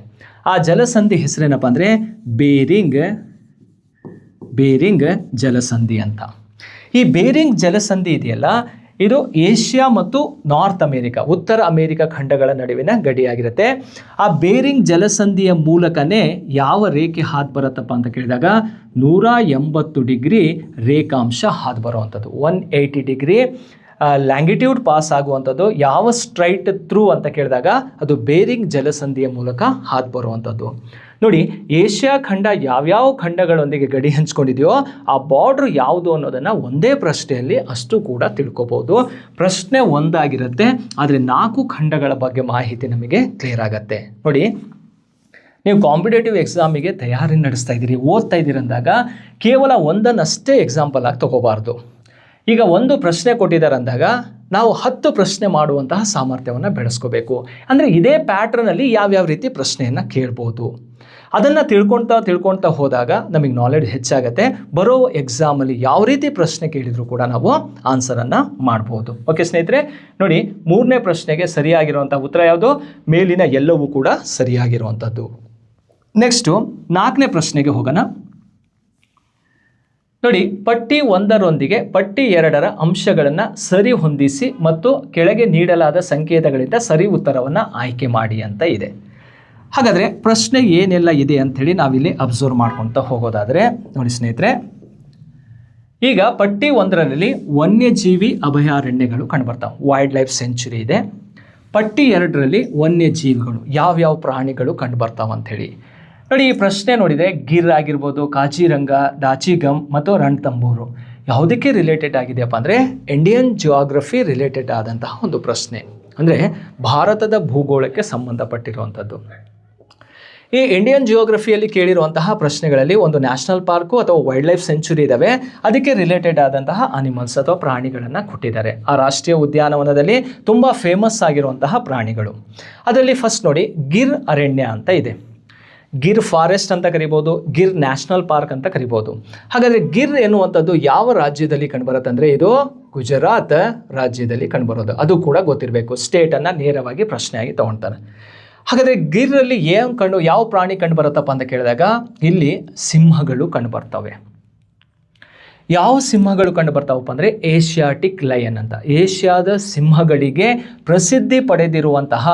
ಆ ಜಲಸಂಧಿ ಹೆಸರೇನಪ್ಪ ಅಂದರೆ ಬೇರಿಂಗ್ ಜಲಸಂಧಿ ಅಂತ. ಈ ಬೇರಿಂಗ್ ಜಲಸಂಧಿ ಇದೆಯಲ್ಲ, ಇದು ಏಷ್ಯಾ ಮತ್ತು ನಾರ್ತ್ ಅಮೇರಿಕಾ, ಉತ್ತರ ಅಮೇರಿಕಾ ಖಂಡಗಳ ನಡುವಿನ ಗಡಿಯಾಗಿರುತ್ತೆ. ಆ ಬೇರಿಂಗ್ ಜಲಸಂಧಿಯ ಮೂಲಕನೇ ಯಾವ ರೇಖೆ ಹಾದು ಬರುತ್ತಪ್ಪ ಅಂತ ಕೇಳಿದಾಗ 180 ಡಿಗ್ರಿ ರೇಖಾಂಶ ಹಾದು ಬರುವಂಥದ್ದು, 180 ಡಿಗ್ರಿ ಲ್ಯಾಂಗಿಟ್ಯೂಡ್ ಪಾಸ್ ಆಗುವಂಥದ್ದು ಯಾವ ಸ್ಟ್ರೈಟ್ ಥ್ರೂ ಅಂತ ಕೇಳಿದಾಗ ಅದು ಬೇರಿಂಗ್ ಜಲಸಂಧಿಯ ಮೂಲಕ ಹಾದು ಬರುವಂಥದ್ದು. ನೋಡಿ, ಏಷ್ಯಾ ಖಂಡ ಯಾವ್ಯಾವ ಖಂಡಗಳೊಂದಿಗೆ ಗಡಿ ಹಂಚ್ಕೊಂಡಿದೆಯೋ ಆ ಬಾರ್ಡ್ರ್ ಯಾವುದು ಅನ್ನೋದನ್ನು ಒಂದೇ ಪ್ರಶ್ನೆಯಲ್ಲಿ ಅಷ್ಟು ಕೂಡ ತಿಳ್ಕೊಬೋದು. ಪ್ರಶ್ನೆ ಒಂದಾಗಿರುತ್ತೆ, ಆದರೆ 4 ಖಂಡಗಳ ಬಗ್ಗೆ ಮಾಹಿತಿ ನಮಗೆ ಕ್ಲಿಯರ್ ಆಗುತ್ತೆ. ನೋಡಿ, ನೀವು ಕಾಂಪಿಟೇಟಿವ್ ಎಕ್ಸಾಮಿಗೆ ತಯಾರಿ ನಡೆಸ್ತಾ ಇದ್ದೀರಿ, ಓದ್ತಾ ಇದ್ದೀರಿ ಅಂದಾಗ ಕೇವಲ ಒಂದನ್ನಷ್ಟೇ ಎಕ್ಸಾಂಪಲ್ ಆಗಿ ತಗೋಬಾರ್ದು. ಈಗ ಒಂದು ಪ್ರಶ್ನೆ ಕೊಟ್ಟಿದ್ದಾರೆ ಅಂದಾಗ ನಾವು 10 ಪ್ರಶ್ನೆ ಮಾಡುವಂತಹ ಸಾಮರ್ಥ್ಯವನ್ನು ಬೆಳೆಸ್ಕೋಬೇಕು. ಅಂದರೆ ಇದೇ ಪ್ಯಾಟ್ರನಲ್ಲಿ ಯಾವ್ಯಾವ ರೀತಿ ಪ್ರಶ್ನೆಯನ್ನು ಕೇಳ್ಬೋದು ಅದನ್ನು ತಿಳ್ಕೊಳ್ತಾ ಹೋದಾಗ ನಮಗೆ ನಾಲೆಡ್ಜ್ ಹೆಚ್ಚಾಗುತ್ತೆ. ಬರೋ ಎಕ್ಸಾಮಲ್ಲಿ ಯಾವ ರೀತಿ ಪ್ರಶ್ನೆ ಕೇಳಿದರೂ ಕೂಡ ನಾವು ಆನ್ಸರನ್ನು ಮಾಡ್ಬೋದು. ಓಕೆ ಸ್ನೇಹಿತರೆ, ನೋಡಿ 3ನೇ ಪ್ರಶ್ನೆಗೆ ಸರಿಯಾಗಿರುವಂಥ ಉತ್ತರ ಯಾವುದು? ಮೇಲಿನ ಎಲ್ಲವೂ ಕೂಡ ಸರಿಯಾಗಿರುವಂಥದ್ದು. ನೆಕ್ಸ್ಟು 4ನೇ ಪ್ರಶ್ನೆಗೆ ಹೋಗೋಣ. ನೋಡಿ, ಪಟ್ಟಿ 1ರೊಂದಿಗೆ ಪಟ್ಟಿ 2ರ ಅಂಶಗಳನ್ನು ಸರಿ ಹೊಂದಿಸಿ ಮತ್ತು ಕೆಳಗೆ ನೀಡಲಾದ ಸಂಕೇತಗಳಿಂದ ಸರಿ ಉತ್ತರವನ್ನು ಆಯ್ಕೆ ಮಾಡಿ ಅಂತ ಇದೆ. ಹಾಗಾದರೆ ಪ್ರಶ್ನೆ ಏನೆಲ್ಲ ಇದೆ ಅಂಥೇಳಿ ನಾವಿಲ್ಲಿ ಅಬ್ಸರ್ವ್ ಮಾಡ್ಕೊಳ್ತಾ ಹೋಗೋದಾದರೆ, ನೋಡಿ ಸ್ನೇಹಿತರೆ, ಈಗ ಪಟ್ಟಿ 1ರಲ್ಲಿ ವನ್ಯಜೀವಿ ಅಭಯಾರಣ್ಯಗಳು ಕಂಡುಬರ್ತಾವೆ, ವೈಲ್ಡ್ ಲೈಫ್ ಸೆಂಚುರಿ ಇದೆ. ಪಟ್ಟಿ 2ರಲ್ಲಿ ವನ್ಯಜೀವಿಗಳು, ಯಾವ್ಯಾವ ಪ್ರಾಣಿಗಳು ಕಂಡುಬರ್ತಾವೆ ಅಂಥೇಳಿ. ನೋಡಿ, ಈ ಪ್ರಶ್ನೆ ನೋಡಿದರೆ ಗಿರ್ ಆಗಿರ್ಬೋದು, ಕಾಜಿರಂಗ, ದಾಚಿಗಮ್ ಮತ್ತು ರಣತಂಬೂರು ಯಾವುದಕ್ಕೆ ರಿಲೇಟೆಡ್ ಆಗಿದೆಯಪ್ಪ ಅಂದರೆ ಇಂಡಿಯನ್ ಜಿಯೋಗ್ರಫಿ ರಿಲೇಟೆಡ್ ಆದಂತಹ ಒಂದು ಪ್ರಶ್ನೆ, ಅಂದರೆ ಭಾರತದ ಭೂಗೋಳಕ್ಕೆ ಸಂಬಂಧಪಟ್ಟಿರುವಂಥದ್ದು. ಈ ಇಂಡಿಯನ್ ಜಿಯೋಗ್ರಫಿಯಲ್ಲಿ ಕೇಳಿರುವಂತಹ ಪ್ರಶ್ನೆಗಳಲ್ಲಿ ಒಂದು ನ್ಯಾಷನಲ್ ಪಾರ್ಕು ಅಥವಾ ವೈಲ್ಡ್ ಲೈಫ್ ಸೆಂಚುರಿ ಇದ್ದಾವೆ, ಅದಕ್ಕೆ ರಿಲೇಟೆಡ್ ಆದಂತಹ ಅನಿಮಲ್ಸ್ ಅಥವಾ ಪ್ರಾಣಿಗಳನ್ನು ಕೊಟ್ಟಿದ್ದಾರೆ. ಆ ರಾಷ್ಟ್ರೀಯ ಉದ್ಯಾನವನದಲ್ಲಿ ತುಂಬ ಫೇಮಸ್ ಆಗಿರುವಂತಹ ಪ್ರಾಣಿಗಳು. ಅದರಲ್ಲಿ ಫಸ್ಟ್ ನೋಡಿ, ಗಿರ್ ಅರಣ್ಯ ಅಂತ ಇದೆ, ಗಿರ್ ಫಾರೆಸ್ಟ್ ಅಂತ ಕರಿಬೋದು, ಗಿರ್ ನ್ಯಾಷನಲ್ ಪಾರ್ಕ್ ಅಂತ ಕರಿಬೋದು. ಹಾಗಾದರೆ ಗಿರ್ ಎನ್ನುವಂಥದ್ದು ಯಾವ ರಾಜ್ಯದಲ್ಲಿ ಕಂಡುಬರುತ್ತೆ ಅಂದರೆ ಇದು ಗುಜರಾತ್ ರಾಜ್ಯದಲ್ಲಿ ಕಂಡುಬರೋದು. ಅದು ಕೂಡ ಗೊತ್ತಿರಬೇಕು, ಸ್ಟೇಟನ್ನು ನೇರವಾಗಿ ಪ್ರಶ್ನೆಯಾಗಿ ತೊಗೊಳ್ತಾರೆ. ಹಾಗಾದರೆ ಗಿರ್ರಲ್ಲಿ ಯಾವ ಪ್ರಾಣಿ ಕಂಡು ಬರುತ್ತಪ್ಪ ಅಂತ ಕೇಳಿದಾಗ ಇಲ್ಲಿ ಸಿಂಹಗಳು ಕಂಡು ಬರ್ತವೆ. ಯಾವ ಸಿಂಹಗಳು ಕಂಡು ಬರ್ತಾವಪ್ಪ ಅಂದರೆ ಏಷ್ಯಾಟಿಕ್ ಲಯನ್ ಅಂತ. ಏಷ್ಯಾದ ಸಿಂಹಗಳಿಗೆ ಪ್ರಸಿದ್ಧಿ ಪಡೆದಿರುವಂತಹ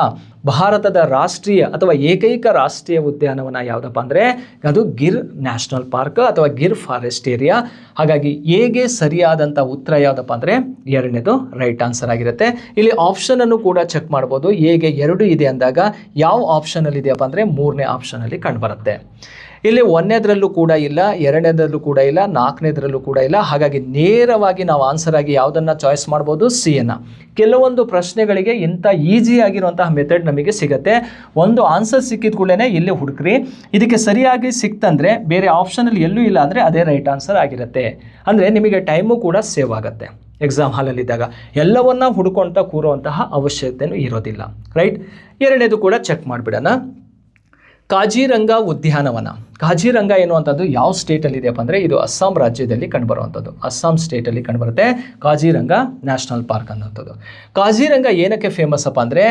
ಭಾರತದ ರಾಷ್ಟ್ರೀಯ ಅಥವಾ ಏಕೈಕ ರಾಷ್ಟ್ರೀಯ ಉದ್ಯಾನವನ ಯಾವುದಪ್ಪ ಅಂದರೆ ಅದು ಗಿರ್ ನ್ಯಾಷನಲ್ ಪಾರ್ಕ್ ಅಥವಾ ಗಿರ್ ಫಾರೆಸ್ಟ್ ಏರಿಯಾ. ಹಾಗಾಗಿ ಎಗೆ ಸರಿಯಾದಂಥ ಉತ್ತರ ಯಾವುದಪ್ಪ ಅಂದರೆ 2ನೇದು ರೈಟ್ ಆನ್ಸರ್ ಆಗಿರುತ್ತೆ. ಇಲ್ಲಿ ಆಪ್ಷನನ್ನು ಕೂಡ ಚೆಕ್ ಮಾಡ್ಬೋದು. ಎಗೆ 2 ಇದೆ ಅಂದಾಗ ಯಾವ ಆಪ್ಷನಲ್ಲಿ ಇದೆಯಪ್ಪ ಅಂದರೆ 3ನೇ ಆಪ್ಷನಲ್ಲಿ ಕಂಡುಬರುತ್ತೆ. ಇಲ್ಲಿ 1ನೇದ್ರಲ್ಲೂ ಕೂಡ ಇಲ್ಲ, 2ನೇದ್ರಲ್ಲೂ ಕೂಡ ಇಲ್ಲ, 4ನೇದ್ರಲ್ಲೂ ಕೂಡ ಇಲ್ಲ. ಹಾಗಾಗಿ ನೇರವಾಗಿ ನಾವು ಆನ್ಸರ್ ಆಗಿ ಯಾವುದನ್ನು ಚಾಯ್ಸ್ ಮಾಡ್ಬೋದು? ಸಿಯನ್ನು. ಕೆಲವೊಂದು ಪ್ರಶ್ನೆಗಳಿಗೆ ಇಂಥ ಈಸಿ ಆಗಿರುವಂತಹ ಮೆಥಡ್ ನಮಗೆ ಸಿಗುತ್ತೆ. ಒಂದು ಆನ್ಸರ್ ಸಿಕ್ಕಿದ ಕೂಡಲೇ ಇಲ್ಲಿ ಹುಡುಕ್ರಿ, ಇದಕ್ಕೆ ಸರಿಯಾಗಿ ಸಿಕ್ತಂದರೆ ಬೇರೆ ಆಪ್ಷನಲ್ಲಿ ಎಲ್ಲೂ ಇಲ್ಲ ಅಂದರೆ ಅದೇ ರೈಟ್ ಆನ್ಸರ್ ಆಗಿರುತ್ತೆ. ಅಂದರೆ ನಿಮಗೆ ಟೈಮು ಕೂಡ ಸೇವ್ ಆಗುತ್ತೆ. ಎಕ್ಸಾಮ್ ಹಾಲಲ್ಲಿದ್ದಾಗ ಎಲ್ಲವನ್ನ ಹುಡ್ಕೊಳ್ತಾ ಕೂರುವಂತಹ ಅವಶ್ಯಕತೆಯೂ ಇರೋದಿಲ್ಲ. ರೈಟ್. 2ನೇದು ಕೂಡ ಚೆಕ್ ಮಾಡಿಬಿಡೋಣ. ಕಾಜಿರಂಗ ಉದ್ಯಾನವನ. ಕಾಜಿರಂಗ ಎನ್ನುವಂಥದ್ದು ಯಾವ ಸ್ಟೇಟಲ್ಲಿ ಇದೆಯಪ್ಪ ಅಂದರೆ ಇದು ಅಸ್ಸಾಂ ರಾಜ್ಯದಲ್ಲಿ ಕಂಡುಬರುವಂಥದ್ದು. ಅಸ್ಸಾಂ ಸ್ಟೇಟಲ್ಲಿ ಕಂಡುಬರುತ್ತೆ ಕಾಜಿರಂಗ ನ್ಯಾಷನಲ್ ಪಾರ್ಕ್ ಅನ್ನೋಂಥದ್ದು. ಕಾಜಿರಂಗ ಏನಕ್ಕೆ ಫೇಮಸ್ ಅಪ್ಪ ಅಂದರೆ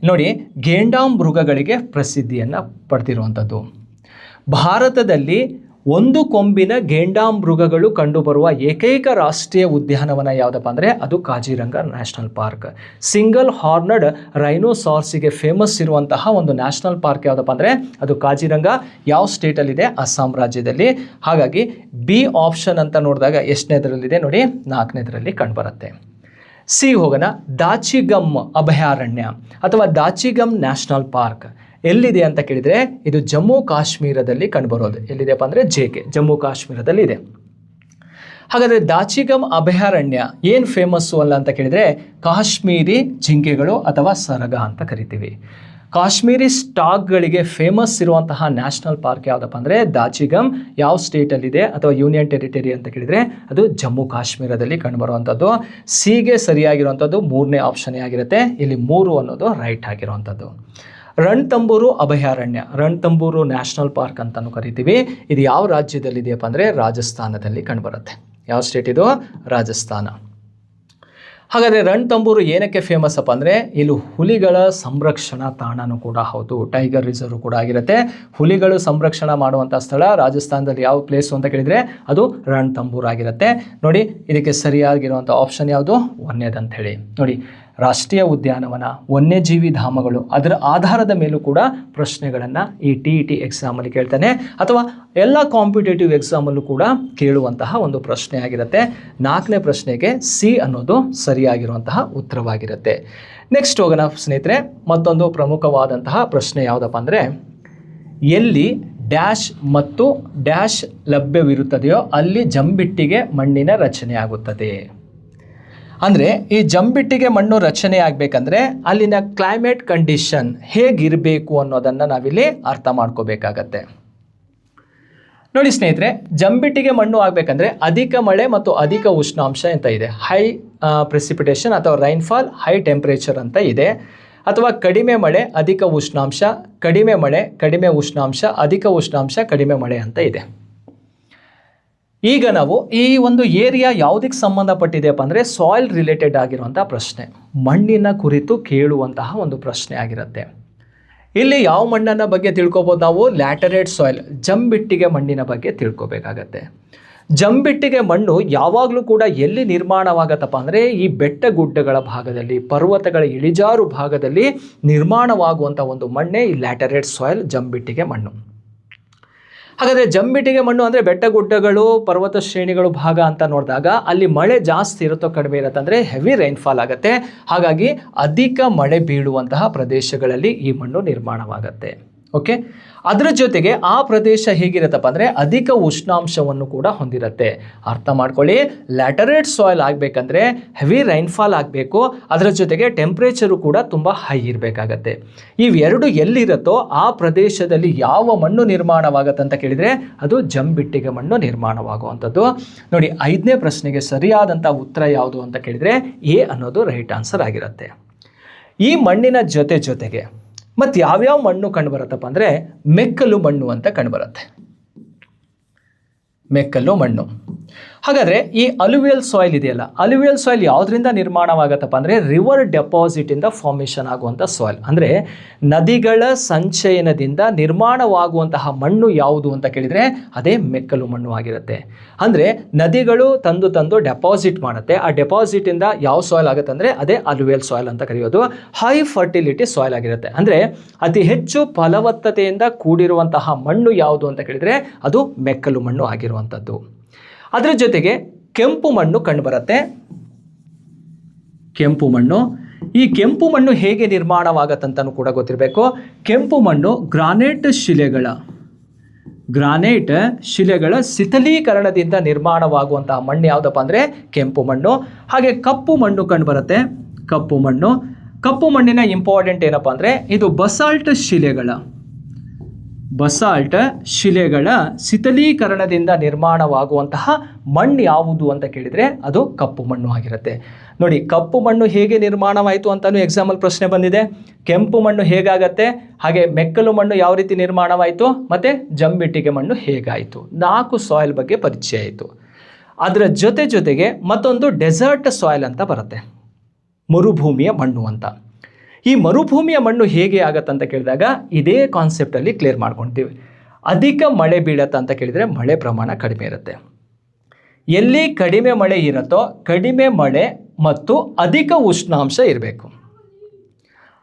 ನೋಡಿ, ಘೇಂಡಾಮೃಗಗಳಿಗೆ ಪ್ರಸಿದ್ಧಿಯನ್ನು ಪಡೆದಿರುವಂಥದ್ದು. ಭಾರತದಲ್ಲಿ ಒಂದು ಕೊಂಬಿನ ಘೇಂಡಾಮೃಗಗಳು ಕಂಡುಬರುವ ಏಕೈಕ ರಾಷ್ಟ್ರೀಯ ಉದ್ಯಾನವನ ಯಾವುದಪ್ಪ ಅಂದರೆ ಅದು Kaziranga national park. Single horned ರೈನೋಸಾರ್ಸಿಗೆ ಫೇಮಸ್ ಇರುವಂತಹ ಒಂದು ನ್ಯಾಷನಲ್ ಪಾರ್ಕ್ ಯಾವುದಪ್ಪ ಅಂದರೆ ಅದು ಕಾಜಿರಂಗ. ಯಾವ ಸ್ಟೇಟಲ್ಲಿದೆ? ಅಸ್ಸಾಂ ರಾಜ್ಯದಲ್ಲಿ. ಹಾಗಾಗಿ ಬಿ ಆಪ್ಷನ್ ಅಂತ ನೋಡಿದಾಗ ಎಷ್ಟನೇದರಲ್ಲಿದೆ ನೋಡಿ? 4ನೇದರಲ್ಲಿ ಕಂಡುಬರುತ್ತೆ. ಸಿ ಹೋಗೋಣ. ದಾಚಿಗಮ್ ಅಭಯಾರಣ್ಯ ಅಥವಾ ದಾಚಿಗಮ್ ನ್ಯಾಷನಲ್ ಪಾರ್ಕ್ ಎಲ್ಲಿದೆ ಅಂತ ಕೇಳಿದರೆ ಇದು ಜಮ್ಮು ಕಾಶ್ಮೀರದಲ್ಲಿ ಕಂಡುಬರೋದು. ಎಲ್ಲಿದೆಪ್ಪ ಅಂದರೆ ಜೆಕೆ, ಜಮ್ಮು ಕಾಶ್ಮೀರದಲ್ಲಿ ಇದೆ. ಹಾಗಾದರೆ ದಾಚಿಗಮ್ ಅಭಯಾರಣ್ಯ ಏನು ಫೇಮಸ್ಸು ಅಲ್ಲ ಅಂತ ಕೇಳಿದರೆ ಕಾಶ್ಮೀರಿ ಜಿಂಕೆಗಳು ಅಥವಾ ಸರಗ ಅಂತ ಕರಿತೀವಿ. ಕಾಶ್ಮೀರಿ ಸ್ಟಾಕ್ಗಳಿಗೆ ಫೇಮಸ್ ಇರುವಂತಹ ನ್ಯಾಷನಲ್ ಪಾರ್ಕ್ ಯಾವುದಪ್ಪ ಅಂದರೆ ದಾಚಿಗಮ್. ಯಾವ ಸ್ಟೇಟಲ್ಲಿದೆ ಅಥವಾ ಯೂನಿಯನ್ ಟೆರಿಟರಿ ಅಂತ ಕೇಳಿದರೆ ಅದು ಜಮ್ಮು ಕಾಶ್ಮೀರದಲ್ಲಿ ಕಂಡುಬರುವಂಥದ್ದು. ಸಿಗೆ ಸರಿಯಾಗಿರುವಂಥದ್ದು 3ನೇ ಆಪ್ಷನ್ನೇ ಆಗಿರುತ್ತೆ. ಇಲ್ಲಿ 3 ಅನ್ನೋದು ರೈಟ್ ಆಗಿರುವಂಥದ್ದು. ರಣತಂಬೂರು ಅಭಯಾರಣ್ಯ, ರಣತಂಬೂರು ನ್ಯಾಷನಲ್ ಪಾರ್ಕ್ ಅಂತಲೂ ಕರಿತೀವಿ. ಇದು ಯಾವ ರಾಜ್ಯದಲ್ಲಿದೆಯಪ್ಪ ಅಂದರೆ ರಾಜಸ್ಥಾನದಲ್ಲಿ ಕಂಡುಬರುತ್ತೆ. ಯಾವ ಸ್ಟೇಟ್ ಇದು? ರಾಜಸ್ಥಾನ. ಹಾಗಾದರೆ ರಣತಂಬೂರು ಏನಕ್ಕೆ ಫೇಮಸ್ ಅಪ್ಪ ಅಂದರೆ ಇಲ್ಲಿ ಹುಲಿಗಳ ಸಂರಕ್ಷಣಾ ತಾಣನೂ ಕೂಡ ಹೌದು, ಟೈಗರ್ ರಿಸರ್ವ್ ಕೂಡ ಆಗಿರುತ್ತೆ. ಹುಲಿಗಳು ಸಂರಕ್ಷಣೆ ಮಾಡುವಂಥ ಸ್ಥಳ ರಾಜಸ್ಥಾನದಲ್ಲಿ ಯಾವ ಪ್ಲೇಸು ಅಂತ ಕೇಳಿದರೆ ಅದು ರಣತಂಬೂರು ಆಗಿರುತ್ತೆ. ನೋಡಿ ಇದಕ್ಕೆ ಸರಿಯಾಗಿರುವಂಥ ಆಪ್ಷನ್ ಯಾವುದು? ಒಂದನೇದಂತ ಹೇಳಿ. ನೋಡಿ ರಾಷ್ಟ್ರೀಯ ಉದ್ಯಾನವನ, ವನ್ಯಜೀವಿ ಧಾಮಗಳು, ಅದರ ಆಧಾರದ ಮೇಲೂ ಕೂಡ ಪ್ರಶ್ನೆಗಳನ್ನು ಈ TET ಎಕ್ಸಾಮಲ್ಲಿ ಕೇಳ್ತಾನೆ ಅಥವಾ ಎಲ್ಲ ಕಾಂಪಿಟೇಟಿವ್ ಎಕ್ಸಾಮಲ್ಲೂ ಕೂಡ ಕೇಳುವಂತಹ ಒಂದು ಪ್ರಶ್ನೆ ಆಗಿರುತ್ತೆ. 4ನೇ ಪ್ರಶ್ನೆಗೆ C ಅನ್ನೋದು ಸರಿಯಾಗಿರುವಂತಹ ಉತ್ತರವಾಗಿರುತ್ತೆ. ನೆಕ್ಸ್ಟ್ ಹೋಗೋಣ ಸ್ನೇಹಿತರೆ. ಮತ್ತೊಂದು ಪ್ರಮುಖವಾದಂತಹ ಪ್ರಶ್ನೆ ಯಾವುದಪ್ಪ ಅಂದರೆ, ಎಲ್ಲಿ ಡ್ಯಾಶ್ ಮತ್ತು ಡ್ಯಾಶ್ ಲಭ್ಯವಿರುತ್ತದೆಯೋ ಅಲ್ಲಿ ಜಂಬಿಟ್ಟಿಗೆ ಮಣ್ಣಿನ ರಚನೆ ಆಗುತ್ತದೆ. ಅಂದರೆ ಈ ಜಂಬಿಟ್ಟಿಗೆ ಮಣ್ಣು ರಚನೆ ಆಗಬೇಕಂದ್ರೆ ಅಲ್ಲಿನ ಕ್ಲೈಮೇಟ್ ಕಂಡೀಷನ್ ಹೇಗಿರಬೇಕು ಅನ್ನೋದನ್ನು ನಾವಿಲ್ಲಿ ಅರ್ಥ ಮಾಡ್ಕೋಬೇಕಾಗತ್ತೆ. ನೋಡಿ ಸ್ನೇಹಿತರೆ, ಜಂಬಿಟ್ಟಿಗೆ ಮಣ್ಣು ಆಗಬೇಕಂದ್ರೆ ಅಧಿಕ ಮಳೆ ಮತ್ತು ಅಧಿಕ ಉಷ್ಣಾಂಶ ಅಂತ ಇದೆ. ಹೈ ಪ್ರೆಸಿಪಿಟೇಷನ್ ಅಥವಾ ರೈನ್ಫಾಲ್, ಹೈ ಟೆಂಪ್ರೇಚರ್ ಅಂತ ಇದೆ. ಅಥವಾ ಕಡಿಮೆ ಮಳೆ ಅಧಿಕ ಉಷ್ಣಾಂಶ, ಕಡಿಮೆ ಮಳೆ ಕಡಿಮೆ ಉಷ್ಣಾಂಶ, ಅಧಿಕ ಉಷ್ಣಾಂಶ ಕಡಿಮೆ ಮಳೆ ಅಂತ ಇದೆ. ಈಗ ನಾವು ಈ ಒಂದು ಏರಿಯಾ ಯಾವುದಕ್ಕೆ ಸಂಬಂಧಪಟ್ಟಿದೆಯಪ್ಪ ಅಂದರೆ ಸಾಯಿಲ್ ರಿಲೇಟೆಡ್ ಆಗಿರುವಂಥ ಪ್ರಶ್ನೆ, ಮಣ್ಣಿನ ಕುರಿತು ಕೇಳುವಂತಹ ಒಂದು ಪ್ರಶ್ನೆ ಆಗಿರುತ್ತೆ. ಇಲ್ಲಿ ಯಾವ ಮಣ್ಣನ್ನು ಬಗ್ಗೆ ತಿಳ್ಕೊಬೋದು ನಾವು? ಲ್ಯಾಟರೇಟ್ ಸಾಯಿಲ್, ಜಂಬಿಟ್ಟಿಗೆ ಮಣ್ಣಿನ ಬಗ್ಗೆ ತಿಳ್ಕೊಬೇಕಾಗತ್ತೆ. ಜಂಬಿಟ್ಟಿಗೆ ಮಣ್ಣು ಯಾವಾಗಲೂ ಕೂಡ ಎಲ್ಲಿ ನಿರ್ಮಾಣವಾಗತ್ತಪ್ಪ ಅಂದರೆ ಈ ಬೆಟ್ಟ ಗುಡ್ಡಗಳ ಭಾಗದಲ್ಲಿ, ಪರ್ವತಗಳ ಇಳಿಜಾರು ಭಾಗದಲ್ಲಿ ನಿರ್ಮಾಣವಾಗುವಂಥ ಒಂದು ಮಣ್ಣೇ ಈ ಲ್ಯಾಟರೇಟ್ ಸಾಯಿಲ್, ಜಂಬಿಟ್ಟಿಗೆ ಮಣ್ಣು. ಹಾಗಾದರೆ ಜಂಬಿಟ್ಟಿಗೆ ಮಣ್ಣು ಅಂದರೆ ಬೆಟ್ಟ ಗುಡ್ಡಗಳು, ಪರ್ವತ ಶ್ರೇಣಿಗಳು ಭಾಗ ಅಂತ ನೋಡಿದಾಗ ಅಲ್ಲಿ ಮಳೆ ಜಾಸ್ತಿ ಇರುತ್ತೋ ಕಡಿಮೆ ಇರುತ್ತೆ ಅಂದರೆ ಹೆವಿ ರೈನ್ಫಾಲ್ ಆಗುತ್ತೆ. ಹಾಗಾಗಿ ಅಧಿಕ ಮಳೆ ಬೀಳುವಂತಹ ಪ್ರದೇಶಗಳಲ್ಲಿ ಈ ಮಣ್ಣು ನಿರ್ಮಾಣವಾಗುತ್ತೆ. ಓಕೆ, ಅದರ ಜೊತೆಗೆ ಆ ಪ್ರದೇಶ ಹೇಗಿರುತ್ತಪ್ಪ ಅಂದರೆ ಅಧಿಕ ಉಷ್ಣಾಂಶವನ್ನು ಕೂಡ ಹೊಂದಿರುತ್ತೆ. ಅರ್ಥ ಮಾಡ್ಕೊಳ್ಳಿ, ಲ್ಯಾಟರೇಟ್ ಸಾಯಿಲ್ ಆಗಬೇಕಂದ್ರೆ ಹೆವಿ ರೈನ್ಫಾಲ್ ಆಗಬೇಕು, ಅದರ ಜೊತೆಗೆ ಟೆಂಪ್ರೇಚರು ಕೂಡ ತುಂಬ ಹೈ ಇರಬೇಕಾಗತ್ತೆ. ಇವೆರಡು ಎಲ್ಲಿರುತ್ತೋ ಆ ಪ್ರದೇಶದಲ್ಲಿ ಯಾವ ಮಣ್ಣು ನಿರ್ಮಾಣವಾಗತ್ತೆ ಅಂತ ಕೇಳಿದರೆ ಅದು ಜಂಬಿಟ್ಟಿಗೆ ಮಣ್ಣು ನಿರ್ಮಾಣವಾಗುವಂಥದ್ದು. ನೋಡಿ 5ನೇ ಪ್ರಶ್ನೆಗೆ ಸರಿಯಾದಂಥ ಉತ್ತರ ಯಾವುದು ಅಂತ ಕೇಳಿದರೆ ಎ ಅನ್ನೋದು ರೈಟ್ ಆನ್ಸರ್ ಆಗಿರುತ್ತೆ. ಈ ಮಣ್ಣಿನ ಜೊತೆಗೆ ಮತ್ತು ಯಾವ್ಯಾವ ಮಣ್ಣು ಕಂಡುಬರುತ್ತಪ್ಪ ಅಂದರೆ ಮೆಕ್ಕಲು ಮಣ್ಣು ಅಂತ ಕಂಡುಬರುತ್ತೆ. ಮೆಕ್ಕಲು ಮಣ್ಣು. ಹಾಗಾದರೆ ಈ ಅಲುವಿಯಲ್ ಸಾಯಿಲ್ ಇದೆಯಲ್ಲ, ಅಲುವಿಯಲ್ ಸಾಯಿಲ್ ಯಾವುದರಿಂದ ನಿರ್ಮಾಣವಾಗತ್ತಪ್ಪ ಅಂದರೆ ರಿವರ್ ಡೆಪಾಸಿಟಿಂದ ಫಾರ್ಮೇಷನ್ ಆಗುವಂಥ ಸಾಯಿಲ್. ಅಂದರೆ ನದಿಗಳ ಸಂಚಯನದಿಂದ ನಿರ್ಮಾಣವಾಗುವಂತಹ ಮಣ್ಣು ಯಾವುದು ಅಂತ ಕೇಳಿದರೆ ಅದೇ ಮೆಕ್ಕಲು ಮಣ್ಣು ಆಗಿರುತ್ತೆ. ಅಂದರೆ ನದಿಗಳು ತಂದು ಡೆಪಾಸಿಟ್ ಮಾಡುತ್ತೆ, ಆ ಡೆಪಾಸಿಟಿಂದ ಯಾವ ಸಾಯಿಲ್ ಆಗುತ್ತೆ ಅಂದರೆ ಅದೇ ಅಲುವಿಯಲ್ ಸಾಯಿಲ್ ಅಂತ ಕರೆಯೋದು. ಹೈ ಫರ್ಟಿಲಿಟಿ ಸಾಯಿಲ್ ಆಗಿರುತ್ತೆ. ಅಂದರೆ ಅತಿ ಹೆಚ್ಚು ಫಲವತ್ತತೆಯಿಂದ ಕೂಡಿರುವಂತಹ ಮಣ್ಣು ಯಾವುದು ಅಂತ ಕೇಳಿದರೆ ಅದು ಮೆಕ್ಕಲು ಮಣ್ಣು ಆಗಿರುವಂಥದ್ದು. ಅದರ ಜೊತೆಗೆ ಕೆಂಪು ಮಣ್ಣು ಕಂಡುಬರುತ್ತೆ. ಕೆಂಪು ಮಣ್ಣು, ಈ ಕೆಂಪು ಮಣ್ಣು ಹೇಗೆ ನಿರ್ಮಾಣವಾಗತ್ತಂತನೂ ಕೂಡ ಗೊತ್ತಿರಬೇಕು. ಕೆಂಪು ಮಣ್ಣು ಗ್ರಾನೈಟ್ ಶಿಲೆಗಳ ಶಿಥಲೀಕರಣದಿಂದ ನಿರ್ಮಾಣವಾಗುವಂತಹ ಮಣ್ಣು ಯಾವುದಪ್ಪ ಅಂದರೆ ಕೆಂಪು ಮಣ್ಣು. ಹಾಗೆ ಕಪ್ಪು ಮಣ್ಣು ಕಂಡುಬರುತ್ತೆ. ಕಪ್ಪು ಮಣ್ಣಿನ ಇಂಪಾರ್ಟೆಂಟ್ ಏನಪ್ಪ ಅಂದರೆ ಇದು ಬಸಾಲ್ಟ್ ಶಿಲೆಗಳ ಶಿಥಲೀಕರಣದಿಂದ ನಿರ್ಮಾಣವಾಗುವಂತಹ ಮಣ್ಣು ಯಾವುದು ಅಂತ ಕೇಳಿದರೆ ಅದು ಕಪ್ಪು ಮಣ್ಣು ಆಗಿರುತ್ತೆ. ನೋಡಿ, ಕಪ್ಪು ಮಣ್ಣು ಹೇಗೆ ನಿರ್ಮಾಣವಾಯಿತು ಅಂತಲೂ ಎಕ್ಸಾಮಲ್ಲಿ ಪ್ರಶ್ನೆ ಬಂದಿದೆ. ಕೆಂಪು ಮಣ್ಣು ಹೇಗಾಗತ್ತೆ, ಹಾಗೆ ಮೆಕ್ಕಲು ಮಣ್ಣು ಯಾವ ರೀತಿ ನಿರ್ಮಾಣವಾಯಿತು, ಮತ್ತು ಜಂಬಿಟ್ಟಿಗೆ ಮಣ್ಣು ಹೇಗಾಯಿತು, 4 ಸಾಯಿಲ್ ಬಗ್ಗೆ ಪರಿಚಯ ಆಯಿತು. ಅದರ ಜೊತೆಗೆ ಮತ್ತೊಂದು ಡೆಸರ್ಟ್ ಸಾಯಿಲ್ ಅಂತ ಬರುತ್ತೆ, ಮರುಭೂಮಿಯ ಮಣ್ಣು ಅಂತ. ಈ ಮರುಭೂಮಿಯ ಮಣ್ಣು ಹೇಗೆ ಆಗತ್ತಂತ ಕೇಳಿದಾಗ ಇದೇ ಕಾನ್ಸೆಪ್ಟಲ್ಲಿ ಕ್ಲಿಯರ್ ಮಾಡ್ಕೊಳ್ತೀವಿ. ಅಧಿಕ ಮಳೆ ಬೀಳತ್ತ ಅಂತ ಕೇಳಿದರೆ ಮಳೆ ಪ್ರಮಾಣ ಕಡಿಮೆ ಇರುತ್ತೆ. ಎಲ್ಲಿ ಕಡಿಮೆ ಮಳೆ ಇರುತ್ತೋ ಕಡಿಮೆ ಮಳೆ ಮತ್ತು ಅಧಿಕ ಉಷ್ಣಾಂಶ ಇರಬೇಕು.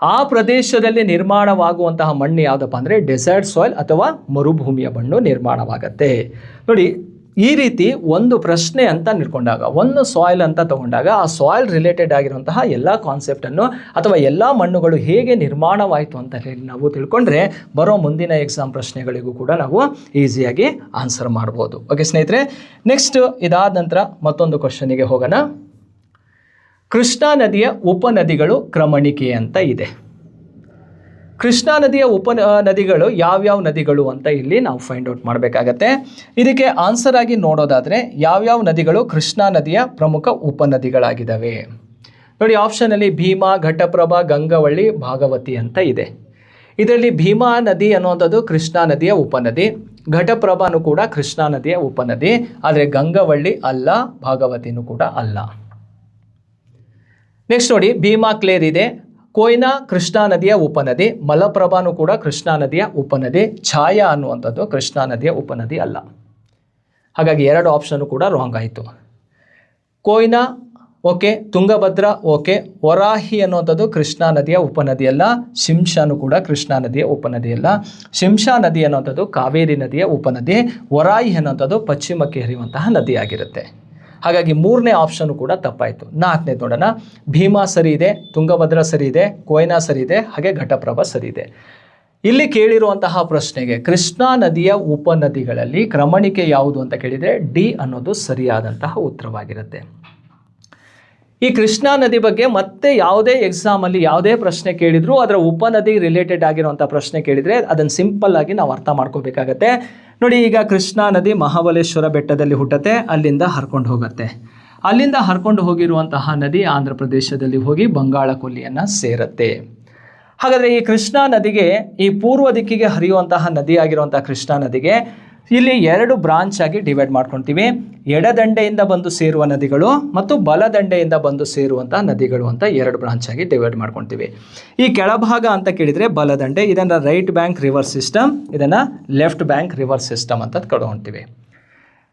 ಆ ಪ್ರದೇಶದಲ್ಲಿ ನಿರ್ಮಾಣವಾಗುವಂತಹ ಮಣ್ಣು ಯಾವುದಪ್ಪ ಅಂದರೆ ಡೆಸರ್ಟ್ ಸಾಯಿಲ್ ಅಥವಾ ಮರುಭೂಮಿಯ ಮಣ್ಣು ನಿರ್ಮಾಣವಾಗತ್ತೆ. ನೋಡಿ, ಈ ರೀತಿ ಒಂದು ಪ್ರಶ್ನೆ ಅಂತ ನಿಡ್ಕೊಂಡಾಗ, ಒಂದು ಸಾಯಿಲ್ ಅಂತ ತಗೊಂಡಾಗ ಆ ಸಾಯಿಲ್ ರಿಲೇಟೆಡ್ ಆಗಿರುವಂತಹ ಎಲ್ಲ ಕಾನ್ಸೆಪ್ಟನ್ನು ಅಥವಾ ಎಲ್ಲ ಮಣ್ಣುಗಳು ಹೇಗೆ ನಿರ್ಮಾಣವಾಯಿತು ಅಂತ ಹೇಳಿ ನಾವು ತಿಳ್ಕೊಂಡ್ರೆ ಬರೋ ಮುಂದಿನ ಎಕ್ಸಾಮ್ ಪ್ರಶ್ನೆಗಳಿಗೂ ಕೂಡ ನಾವು ಈಸಿಯಾಗಿ ಆನ್ಸರ್ ಮಾಡ್ಬೋದು. ಓಕೆ ಸ್ನೇಹಿತರೆ, ನೆಕ್ಸ್ಟ್ ಇದಾದ ನಂತರ ಮತ್ತೊಂದು ಕ್ವಶನಿಗೆ ಹೋಗೋಣ. ಕೃಷ್ಣಾ ನದಿಯ ಉಪನದಿಗಳು ಕ್ರಮಣಿಕೆ ಅಂತ ಇದೆ. ಕೃಷ್ಣಾ ನದಿಯ ಉಪನದಿಗಳು ಯಾವ್ಯಾವ ನದಿಗಳು ಅಂತ ಇಲ್ಲಿ ನಾವು ಫೈಂಡ್ ಔಟ್ ಮಾಡಬೇಕಾಗತ್ತೆ. ಇದಕ್ಕೆ ಆನ್ಸರ್ ಆಗಿ ನೋಡೋದಾದರೆ ಯಾವ್ಯಾವ ನದಿಗಳು ಕೃಷ್ಣಾ ನದಿಯ ಪ್ರಮುಖ ಉಪನದಿಗಳಾಗಿದ್ದಾವೆ ನೋಡಿ. ಆಪ್ಷನಲ್ಲಿ ಭೀಮಾ, ಘಟಪ್ರಭಾ, ಗಂಗಾವಳಿ, ಭಾಗವತಿ ಅಂತ ಇದೆ. ಇದರಲ್ಲಿ ಭೀಮಾ ನದಿ ಅನ್ನುವಂಥದ್ದು ಕೃಷ್ಣಾ ನದಿಯ ಉಪನದಿ, ಘಟಪ್ರಭಾನು ಕೂಡ ಕೃಷ್ಣಾ ನದಿಯ ಉಪನದಿ, ಆದರೆ ಗಂಗಾವಳಿ ಅಲ್ಲ, ಭಾಗವತಿನೂ ಕೂಡ ಅಲ್ಲ. ನೆಕ್ಸ್ಟ್ ನೋಡಿ, ಭೀಮಾ ಕ್ಲೇರ್ ಇದೆ, ಕೊಯ್ನಾ ಕೃಷ್ಣಾ ನದಿಯ ಉಪನದಿ, ಮಲಪ್ರಭಾನು ಕೂಡ ಕೃಷ್ಣಾ ನದಿಯ ಉಪನದಿ, ಛಾಯಾ ಅನ್ನುವಂಥದ್ದು ಕೃಷ್ಣಾ ನದಿಯ ಉಪನದಿ ಅಲ್ಲ. ಹಾಗಾಗಿ 2 ಆಪ್ಷನ್ ಕೂಡ ರಾಂಗ್ ಆಯಿತು. ಕೊಯ್ನಾ ಓಕೆ, ತುಂಗಭದ್ರಾ ಓಕೆ, ವರಾಹಿ ಅನ್ನುವಂಥದ್ದು ಕೃಷ್ಣಾ ನದಿಯ ಉಪನದಿ ಅಲ್ಲ, ಶಿಂಷಾನು ಕೂಡ ಕೃಷ್ಣಾ ನದಿಯ ಉಪನದಿ ಅಲ್ಲ. ಶಿಂಷಾ ನದಿ ಅನ್ನುವಂಥದ್ದು ಕಾವೇರಿ ನದಿಯ ಉಪನದಿ, ವರಾಹಿ ಅನ್ನುವಂಥದ್ದು ಪಶ್ಚಿಮಕ್ಕೆ ಹರಿಯುವಂತಹ ನದಿಯಾಗಿರುತ್ತೆ. ಹಾಗಾಗಿ 3ನೇ ಆಪ್ಷನ್ ಕೂಡ ತಪ್ಪಾಯಿತು. 4ನೇದು ನೋಡೋಣ. ಭೀಮಾ ಸರಿ ಇದೆ, ತುಂಗಭದ್ರಾ ಸರಿ ಇದೆ, ಕೊಯ್ನಾ ಸರಿ ಇದೆ, ಹಾಗೆ ಘಟಪ್ರಭಾ ಸರಿ ಇದೆ. ಇಲ್ಲಿ ಕೇಳಿರುವಂತಹ ಪ್ರಶ್ನೆಗೆ ಕೃಷ್ಣಾ ನದಿಯ ಉಪನದಿಗಳಲ್ಲಿ ಕ್ರಮಣಿಕೆ ಯಾವುದು ಅಂತ ಕೇಳಿದರೆ ಡಿ ಅನ್ನೋದು ಸರಿಯಾದಂತಹ ಉತ್ತರವಾಗಿರುತ್ತೆ. ಈ ಕೃಷ್ಣಾ ನದಿ ಬಗ್ಗೆ ಮತ್ತೆ ಯಾವುದೇ ಎಕ್ಸಾಮಲ್ಲಿ ಯಾವುದೇ ಪ್ರಶ್ನೆ ಕೇಳಿದ್ರು ಅದರ ಉಪನದಿ ರಿಲೇಟೆಡ್ ಆಗಿರುವಂಥ ಪ್ರಶ್ನೆ ಕೇಳಿದರೆ ಅದನ್ನು ಸಿಂಪಲ್ ಆಗಿ ನಾವು ಅರ್ಥ ಮಾಡ್ಕೋಬೇಕಾಗತ್ತೆ. ನೋಡಿ, ಈಗ ಕೃಷ್ಣಾ ನದಿ ಮಹಾಬಲೇಶ್ವರ ಬೆಟ್ಟದಲ್ಲಿ ಹುಟ್ಟುತ್ತೆ, ಅಲ್ಲಿಂದ ಹರ್ಕೊಂಡು ಹೋಗುತ್ತೆ. ಅಲ್ಲಿಂದ ಹರ್ಕೊಂಡು ಹೋಗಿರುವಂತಹ ನದಿ ಆಂಧ್ರ ಪ್ರದೇಶದಲ್ಲಿ ಹೋಗಿ ಬಂಗಾಳ ಕೊಲ್ಲಿಯನ್ನು ಸೇರುತ್ತೆ. ಹಾಗಾದರೆ ಈ ಕೃಷ್ಣಾ ನದಿಗೆ, ಈ ಪೂರ್ವ ದಿಕ್ಕಿಗೆ ಹರಿಯುವಂತಹ ನದಿ ಆಗಿರುವಂತಹ ಕೃಷ್ಣಾ ನದಿಗೆ ಇಲ್ಲಿ 2 ಬ್ರಾಂಚ್ ಆಗಿ ಡಿವೈಡ್ ಮಾಡ್ಕೊಳ್ತೀವಿ. ಎಡದಂಡೆಯಿಂದ ಬಂದು ಸೇರುವ ನದಿಗಳು ಮತ್ತು ಬಲದಂಡೆಯಿಂದ ಬಂದು ಸೇರುವಂತಹ ನದಿಗಳು ಅಂತ 2 ಬ್ರಾಂಚ್ ಆಗಿ ಡಿವೈಡ್ ಮಾಡ್ಕೊಳ್ತೀವಿ. ಈ ಕೆಳಭಾಗ ಅಂತ ಕೇಳಿದರೆ ಬಲದಂಡೆ, ಇದನ್ನು ರೈಟ್ ಬ್ಯಾಂಕ್ ರಿವರ್ ಸಿಸ್ಟಮ್, ಇದನ್ನು ಲೆಫ್ಟ್ ಬ್ಯಾಂಕ್ ರಿವರ್ ಸಿಸ್ಟಮ್ ಅಂತ ಕಳ್ಕೊಳ್ತೀವಿ.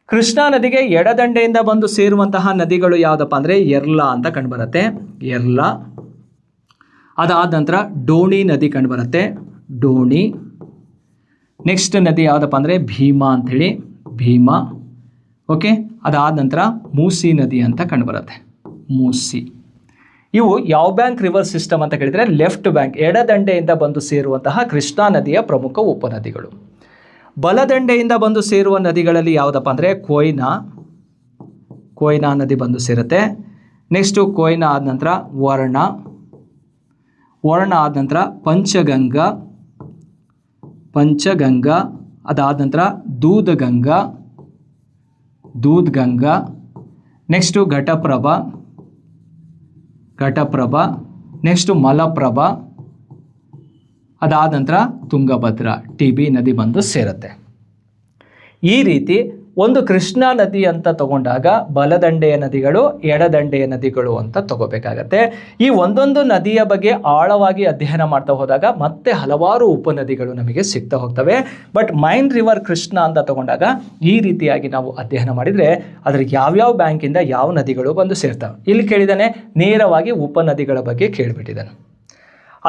ಕೃಷ್ಣಾ ನದಿಗೆ ಎಡದಂಡೆಯಿಂದ ಬಂದು ಸೇರುವಂತಹ ನದಿಗಳು ಯಾವುದಪ್ಪ ಅಂದರೆ ಎರ್ಲಾ ಅಂತ ಕಂಡುಬರುತ್ತೆ, ಎರ್ಲಾ. ಅದಾದ ನಂತರ ಡೋಣಿ ನದಿ ಕಂಡುಬರುತ್ತೆ, ಡೋಣಿ. ನೆಕ್ಸ್ಟ್ ನದಿ ಯಾವುದಪ್ಪ ಅಂದರೆ ಭೀಮಾ ಅಂಥೇಳಿ, ಭೀಮಾ. ಓಕೆ, ಅದಾದ ನಂತರ ಮೂಸಿ ನದಿ ಅಂತ ಕಂಡುಬರುತ್ತೆ, ಮೂಸಿ. ಇವು ಯಾವ ಬ್ಯಾಂಕ್ ರಿವರ್ ಸಿಸ್ಟಮ್ ಅಂತ ಕೇಳಿದರೆ ಲೆಫ್ಟ್ ಬ್ಯಾಂಕ್, ಎಡದಂಡೆಯಿಂದ ಬಂದು ಸೇರುವಂತಹ ಕೃಷ್ಣಾ ನದಿಯ ಪ್ರಮುಖ ಉಪನದಿಗಳು. ಬಲದಂಡೆಯಿಂದ ಬಂದು ಸೇರುವ ನದಿಗಳಲ್ಲಿ ಯಾವುದಪ್ಪ ಅಂದರೆ ಕೊಯ್ನಾ, ಕೊಯ್ನಾ ನದಿ ಬಂದು ಸೇರುತ್ತೆ. ನೆಕ್ಸ್ಟು ಕೊಯ್ನಾ ಆದ ನಂತರ ವರ್ಣ, ವರ್ಣ ಆದ ನಂತರ ಪಂಚಗಂಗಾ, ಪಂಚಗಂಗಾ. ಅದಾದ ನಂತರ ದೂಧಗಂಗಾ, ದೂಧಗಂಗಾ. ನೆಕ್ಸ್ಟು ಘಟಪ್ರಭಾ, ಘಟಪ್ರಭಾ. ನೆಕ್ಸ್ಟು ಮಲಪ್ರಭಾ. ಅದಾದ ನಂತರ ತುಂಗಭದ್ರಾ, ಟಿ.ಬಿ ನದಿ ಬಂದು ಸೇರುತ್ತೆ. ಈ ರೀತಿ ಒಂದು ಕೃಷ್ಣಾ ನದಿ ಅಂತ ತಗೊಂಡಾಗ ಬಲದಂಡೆಯ ನದಿಗಳು, ಎಡದಂಡೆಯ ನದಿಗಳು ಅಂತ ತಗೋಬೇಕಾಗತ್ತೆ. ಈ ಒಂದೊಂದು ನದಿಯ ಬಗ್ಗೆ ಆಳವಾಗಿ ಅಧ್ಯಯನ ಮಾಡ್ತಾ ಹೋದಾಗ ಮತ್ತೆ ಹಲವಾರು ಉಪನದಿಗಳು ನಮಗೆ ಸಿಗ್ತಾ ಹೋಗ್ತವೆ. ಬಟ್ ಮೈನ್ ರಿವರ್ ಕೃಷ್ಣ ಅಂತ ತಗೊಂಡಾಗ ಈ ರೀತಿಯಾಗಿ ನಾವು ಅಧ್ಯಯನ ಮಾಡಿದರೆ ಅದರ ಯಾವ್ಯಾವ ಬ್ಯಾಂಕಿಂದ ಯಾವ ನದಿಗಳು ಬಂದು ಸೇರ್ತವೆ. ಇಲ್ಲಿ ಕೇಳಿದಾನೆ ನೇರವಾಗಿ ಉಪನದಿಗಳ ಬಗ್ಗೆ ಕೇಳಿಬಿಟ್ಟಿದ್ದಾನೆ.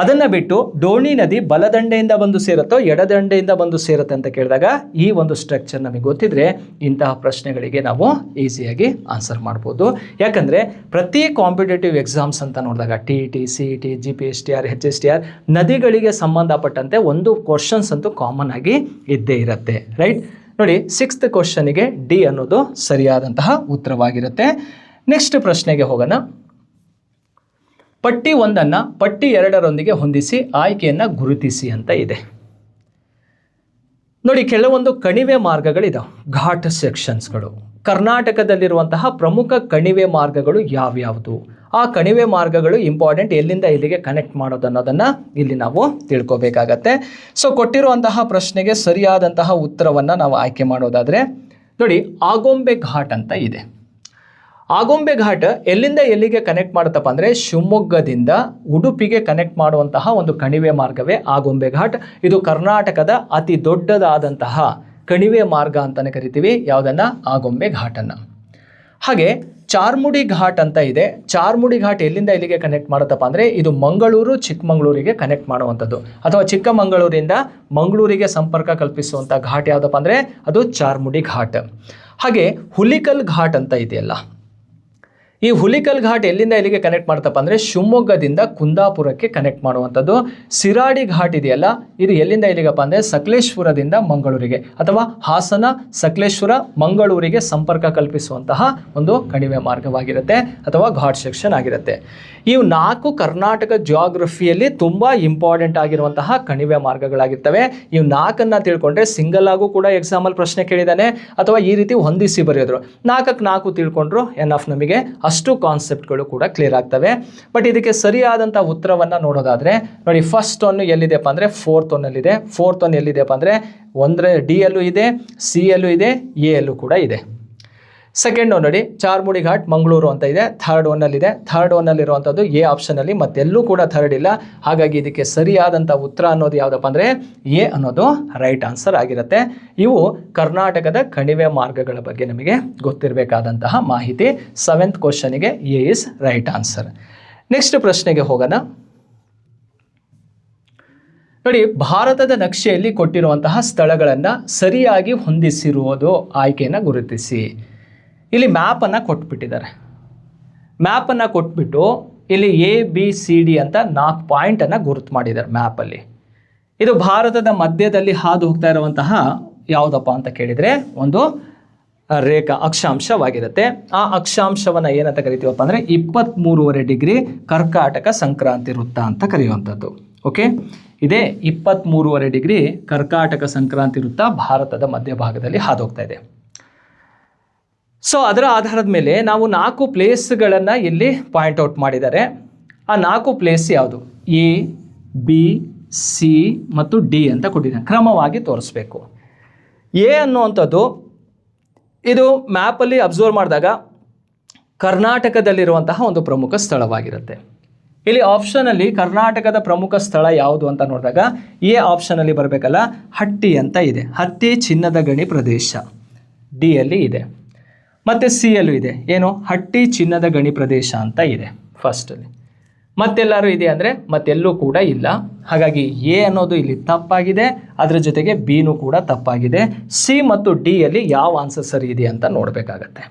ಅದನ್ನು ಬಿಟ್ಟು ಡೋಣಿ ನದಿ ಬಲದಂಡೆಯಿಂದ ಬಂದು ಸೇರುತ್ತೋ ಎಡದಂಡೆಯಿಂದ ಬಂದು ಸೇರುತ್ತೆ ಅಂತ ಕೇಳಿದಾಗ ಈ ಒಂದು ಸ್ಟ್ರಕ್ಚರ್ ನಮಗೆ ಗೊತ್ತಿದ್ರೆ ಇಂತಹ ಪ್ರಶ್ನೆಗಳಿಗೆ ನಾವು ಈಸಿಯಾಗಿ ಆನ್ಸರ್ ಮಾಡ್ಬೋದು. ಯಾಕಂದರೆ ಪ್ರತಿ ಕಾಂಪಿಟೇಟಿವ್ ಎಕ್ಸಾಮ್ಸ್ ಅಂತ ನೋಡಿದಾಗ TET, CET, GPSTR, HSTR ನದಿಗಳಿಗೆ ಸಂಬಂಧಪಟ್ಟಂತೆ ಒಂದು ಕ್ವಶನ್ಸ್ ಅಂತೂ ಕಾಮನ್ ಆಗಿ ಇದ್ದೇ ಇರುತ್ತೆ, ರೈಟ್. ನೋಡಿ, 6th ಕ್ವಶನಿಗೆ ಡಿ ಅನ್ನೋದು ಸರಿಯಾದಂತಹ ಉತ್ತರವಾಗಿರುತ್ತೆ. ನೆಕ್ಸ್ಟ್ ಪ್ರಶ್ನೆಗೆ ಹೋಗೋಣ. ಪಟ್ಟಿ 1 ಪಟ್ಟಿ 2ರೊಂದಿಗೆ ಹೊಂದಿಸಿ ಆಯ್ಕೆಯನ್ನು ಗುರುತಿಸಿ ಅಂತ ಇದೆ. ನೋಡಿ, ಕೆಲವೊಂದು ಕಣಿವೆ ಮಾರ್ಗಗಳಿದಾವೆ, ಘಾಟ್ ಸೆಕ್ಷನ್ಸ್ಗಳು. ಕರ್ನಾಟಕದಲ್ಲಿರುವಂತಹ ಪ್ರಮುಖ ಕಣಿವೆ ಮಾರ್ಗಗಳು ಯಾವ್ಯಾವುದು, ಆ ಕಣಿವೆ ಮಾರ್ಗಗಳು ಇಂಪಾರ್ಟೆಂಟ್, ಎಲ್ಲಿಂದ ಇಲ್ಲಿಗೆ ಕನೆಕ್ಟ್ ಮಾಡೋದು ಅನ್ನೋದನ್ನು ಇಲ್ಲಿ ನಾವು ತಿಳ್ಕೊಬೇಕಾಗತ್ತೆ. ಸೊ ಕೊಟ್ಟಿರುವಂತಹ ಪ್ರಶ್ನೆಗೆ ಸರಿಯಾದಂತಹ ಉತ್ತರವನ್ನು ನಾವು ಆಯ್ಕೆ ಮಾಡೋದಾದರೆ ನೋಡಿ, ಆಗೊಂಬೆ ಘಾಟ್ ಅಂತ ಇದೆ. ಆಗೊಂಬೆ ಘಾಟ್ ಎಲ್ಲಿಂದ ಎಲ್ಲಿಗೆ ಕನೆಕ್ಟ್ ಮಾಡುತ್ತಪ್ಪ ಅಂದರೆ ಶಿವಮೊಗ್ಗದಿಂದ ಉಡುಪಿಗೆ ಕನೆಕ್ಟ್ ಮಾಡುವಂತಹ ಒಂದು ಕಣಿವೆ ಮಾರ್ಗವೇ ಆಗೊಂಬೆ ಘಾಟ್. ಇದು ಕರ್ನಾಟಕದ ಅತಿ ದೊಡ್ಡದಾದಂತಹ ಕಣಿವೆ ಮಾರ್ಗ ಅಂತಲೇ ಕರಿತೀವಿ ಯಾವುದನ್ನು, ಆಗೊಂಬೆ ಘಾಟನ್ನು. ಹಾಗೆ ಚಾರ್ಮುಡಿ ಘಾಟ್ ಅಂತ ಇದೆ. ಚಾರ್ಮುಡಿ ಘಾಟ್ ಎಲ್ಲಿಂದ ಎಲ್ಲಿಗೆ ಕನೆಕ್ಟ್ ಮಾಡುತ್ತಪ್ಪ ಅಂದರೆ ಇದು ಮಂಗಳೂರು ಚಿಕ್ಕಮಗಳೂರಿಗೆ ಕನೆಕ್ಟ್ ಮಾಡುವಂಥದ್ದು, ಅಥವಾ ಚಿಕ್ಕಮಗಳೂರಿಂದ ಮಂಗಳೂರಿಗೆ ಸಂಪರ್ಕ ಕಲ್ಪಿಸುವಂಥ ಘಾಟ್ ಯಾವುದಪ್ಪ ಅಂದರೆ ಅದು ಚಾರ್ಮುಡಿ ಘಾಟ್. ಹಾಗೆ ಹುಲಿಕಲ್ ಘಾಟ್ ಅಂತ ಇದೆಯಲ್ಲ, ಈ ಹುಲಿಕಲ್ ಘಾಟ್ ಎಲ್ಲಿಂದ ಎಲ್ಲಿಗೆ ಕನೆಕ್ಟ್ ಮಾಡ್ತಪ್ಪ ಅಂದರೆ ಶಿವಮೊಗ್ಗದಿಂದ ಕುಂದಾಪುರಕ್ಕೆ ಕನೆಕ್ಟ್ ಮಾಡುವಂಥದ್ದು. ಸಿರಾಡಿ ಘಾಟ್ ಇದೆಯಲ್ಲ, ಇದು ಎಲ್ಲಿಂದ ಎಲ್ಲಿಗಪ್ಪ ಅಂದರೆ ಸಕಲೇಶ್ಪುರದಿಂದ ಮಂಗಳೂರಿಗೆ, ಅಥವಾ ಹಾಸನ ಸಕಲೇಶ್ಪುರ ಮಂಗಳೂರಿಗೆ ಸಂಪರ್ಕ ಕಲ್ಪಿಸುವಂತಹ ಒಂದು ಕಣಿವೆ ಮಾರ್ಗವಾಗಿರುತ್ತೆ ಅಥವಾ ಘಾಟ್ ಸೆಕ್ಷನ್ ಆಗಿರುತ್ತೆ. ಇವು 4 ಕರ್ನಾಟಕ ಜಿಯೋಗ್ರಫಿಯಲ್ಲಿ ತುಂಬ ಇಂಪಾರ್ಟೆಂಟ್ ಆಗಿರುವಂತಹ ಕಣಿವೆ ಮಾರ್ಗಗಳಾಗಿರ್ತವೆ. ಇವು 4 ತಿಳ್ಕೊಂಡ್ರೆ ಸಿಂಗಲ್ ಆಗು ಕೂಡ ಎಕ್ಸಾಮಲ್ಲಿ ಪ್ರಶ್ನೆ ಕೇಳಿದ್ದಾನೆ, ಅಥವಾ ಈ ರೀತಿ ಹೊಂದಿಸಿ ಬರೆಯೋದ್ರು. 4 ತಿಳ್ಕೊಂಡ್ರು ಎನ್ಫ್, ನಮಗೆ ಅಷ್ಟು ಕಾನ್ಸೆಪ್ಟ್ಗಳು ಕೂಡ ಕ್ಲಿಯರ್ ಆಗ್ತವೆ. ಬಟ್ ಇದಕ್ಕೆ ಸರಿಯಾದಂಥ ಉತ್ತರವನ್ನು ನೋಡೋದಾದರೆ ನೋಡಿ, ಫಸ್ಟ್ ಒನ್ ಎಲ್ಲಿದೆಪ್ಪ ಅಂದರೆ 4th ಒನ್ನಲ್ಲಿದೆ. 4th ಒನ್ ಎಲ್ಲಿದೆಪ್ಪ ಅಂದರೆ ಡಿ ಯಲ್ಲೂ ಇದೆ, ಸಿ ಯಲ್ಲೂ ಇದೆ, ಎ ಯಲ್ಲೂ ಕೂಡ ಇದೆ. ಸೆಕೆಂಡ್ ಒನ್ ನೋಡಿ ಚಾರ್ಮುಡಿ ಘಾಟ್ ಮಂಗಳೂರು ಅಂತ ಇದೆ, ಥರ್ಡ್ ಒನ್ನಲ್ಲಿದೆ. ಥರ್ಡ್ ಒನ್ನಲ್ಲಿರುವಂಥದ್ದು ಎ ಆಪ್ಷನಲ್ಲಿ, ಮತ್ತೆಲ್ಲೂ ಕೂಡ ಥರ್ಡ್ ಇಲ್ಲ. ಹಾಗಾಗಿ ಇದಕ್ಕೆ ಸರಿಯಾದಂಥ ಉತ್ತರ ಅನ್ನೋದು ಯಾವುದಪ್ಪ ಅಂದರೆ ಎ ಅನ್ನೋದು ರೈಟ್ ಆನ್ಸರ್ ಆಗಿರುತ್ತೆ. ಇವು ಕರ್ನಾಟಕದ ಕಣಿವೆ ಮಾರ್ಗಗಳ ಬಗ್ಗೆ ನಮಗೆ ಗೊತ್ತಿರಬೇಕಾದಂತಹ ಮಾಹಿತಿ. 7th ಕ್ವಶನಿಗೆ A is right answer. Next ಪ್ರಶ್ನೆಗೆ ಹೋಗೋಣ. ನೋಡಿ, ಭಾರತದ ನಕ್ಷೆಯಲ್ಲಿ ಕೊಟ್ಟಿರುವಂತಹ ಸ್ಥಳಗಳನ್ನು ಸರಿಯಾಗಿ ಹೊಂದಿಸಿರುವುದು ಆಯ್ಕೆಯನ್ನು ಗುರುತಿಸಿ. ಇಲ್ಲಿ ಮ್ಯಾಪನ್ನು ಕೊಟ್ಬಿಟ್ಟಿದ್ದಾರೆ. ಮ್ಯಾಪನ್ನು ಕೊಟ್ಬಿಟ್ಟು ಇಲ್ಲಿ ABCD ಅಂತ 4 ಪಾಯಿಂಟನ್ನು ಗುರುತು ಮಾಡಿದ್ದಾರೆ ಮ್ಯಾಪಲ್ಲಿ. ಇದು ಭಾರತದ ಮಧ್ಯದಲ್ಲಿ ಹಾದು ಹೋಗ್ತಾ ಇರುವಂತಹ ಯಾವುದಪ್ಪ ಅಂತ ಕೇಳಿದರೆ ಒಂದು ಅಕ್ಷಾಂಶವಾಗಿರುತ್ತೆ. ಆ ಅಕ್ಷಾಂಶವನ್ನು ಏನಂತ ಕರಿತೀವಪ್ಪ ಅಂದರೆ 23.5 ಡಿಗ್ರಿ ಕರ್ಕಾಟಕ ಸಂಕ್ರಾಂತಿ ವೃತ್ತ ಅಂತ ಕರೆಯುವಂಥದ್ದು. ಓಕೆ, ಇದೇ 23.5 ಡಿಗ್ರಿ ಕರ್ಕಾಟಕ ಸಂಕ್ರಾಂತಿ ವೃತ್ತ ಭಾರತದ ಮಧ್ಯಭಾಗದಲ್ಲಿ ಹಾದು ಹೋಗ್ತಾ ಇದೆ. ಸೊ ಅದರ ಆಧಾರದ ಮೇಲೆ ನಾವು 4 ಪ್ಲೇಸ್ಗಳನ್ನು ಇಲ್ಲಿ ಪಾಯಿಂಟ್ ಔಟ್ ಮಾಡಿದ್ದಾರೆ. ಆ 4 ಪ್ಲೇಸ್ ಯಾವುದು? A, B, C ಮತ್ತು D ಅಂತ ಕೊಟ್ಟಿದ್ದಾರೆ. ಕ್ರಮವಾಗಿ ತೋರಿಸ್ಬೇಕು. A ಅನ್ನುವಂಥದ್ದು ಇದು ಮ್ಯಾಪಲ್ಲಿ ಅಬ್ಸರ್ವ್ ಮಾಡಿದಾಗ ಕರ್ನಾಟಕದಲ್ಲಿರುವಂತಹ ಒಂದು ಪ್ರಮುಖ ಸ್ಥಳವಾಗಿರುತ್ತೆ. ಇಲ್ಲಿ ಆಪ್ಷನಲ್ಲಿ ಕರ್ನಾಟಕದ ಪ್ರಮುಖ ಸ್ಥಳ ಯಾವುದು ಅಂತ ನೋಡಿದಾಗ ಎ ಆಪ್ಷನಲ್ಲಿ ಬರಬೇಕಲ್ಲ, ಹಟ್ಟಿ ಅಂತ ಇದೆ. ಹಟ್ಟಿ ಚಿನ್ನದ ಗಣಿ ಪ್ರದೇಶ ಡಿ ಅಲ್ಲಿ ಇದೆ. ಮತ್ತು ಸಿ ಯಲ್ಲೂ ಇದೆ, ಏನು ಹಟ್ಟಿ ಚಿನ್ನದ ಗಣಿ ಪ್ರದೇಶ ಅಂತ ಇದೆ ಫಸ್ಟಲ್ಲಿ. ಮತ್ತೆಲ್ಲರೂ ಇದೆ ಅಂದರೆ ಮತ್ತೆಲ್ಲೂ ಕೂಡ ಇಲ್ಲ. ಹಾಗಾಗಿ ಎ ಅನ್ನೋದು ಇಲ್ಲಿ ತಪ್ಪಾಗಿದೆ, ಅದರ ಜೊತೆಗೆ ಬಿನೂ ಕೂಡ ತಪ್ಪಾಗಿದೆ. ಸಿ ಮತ್ತು ಡಿ ಯಲ್ಲಿ ಯಾವ ಆನ್ಸರ್ ಸರಿ ಇದೆ ಅಂತ ನೋಡಬೇಕಾಗತ್ತೆ.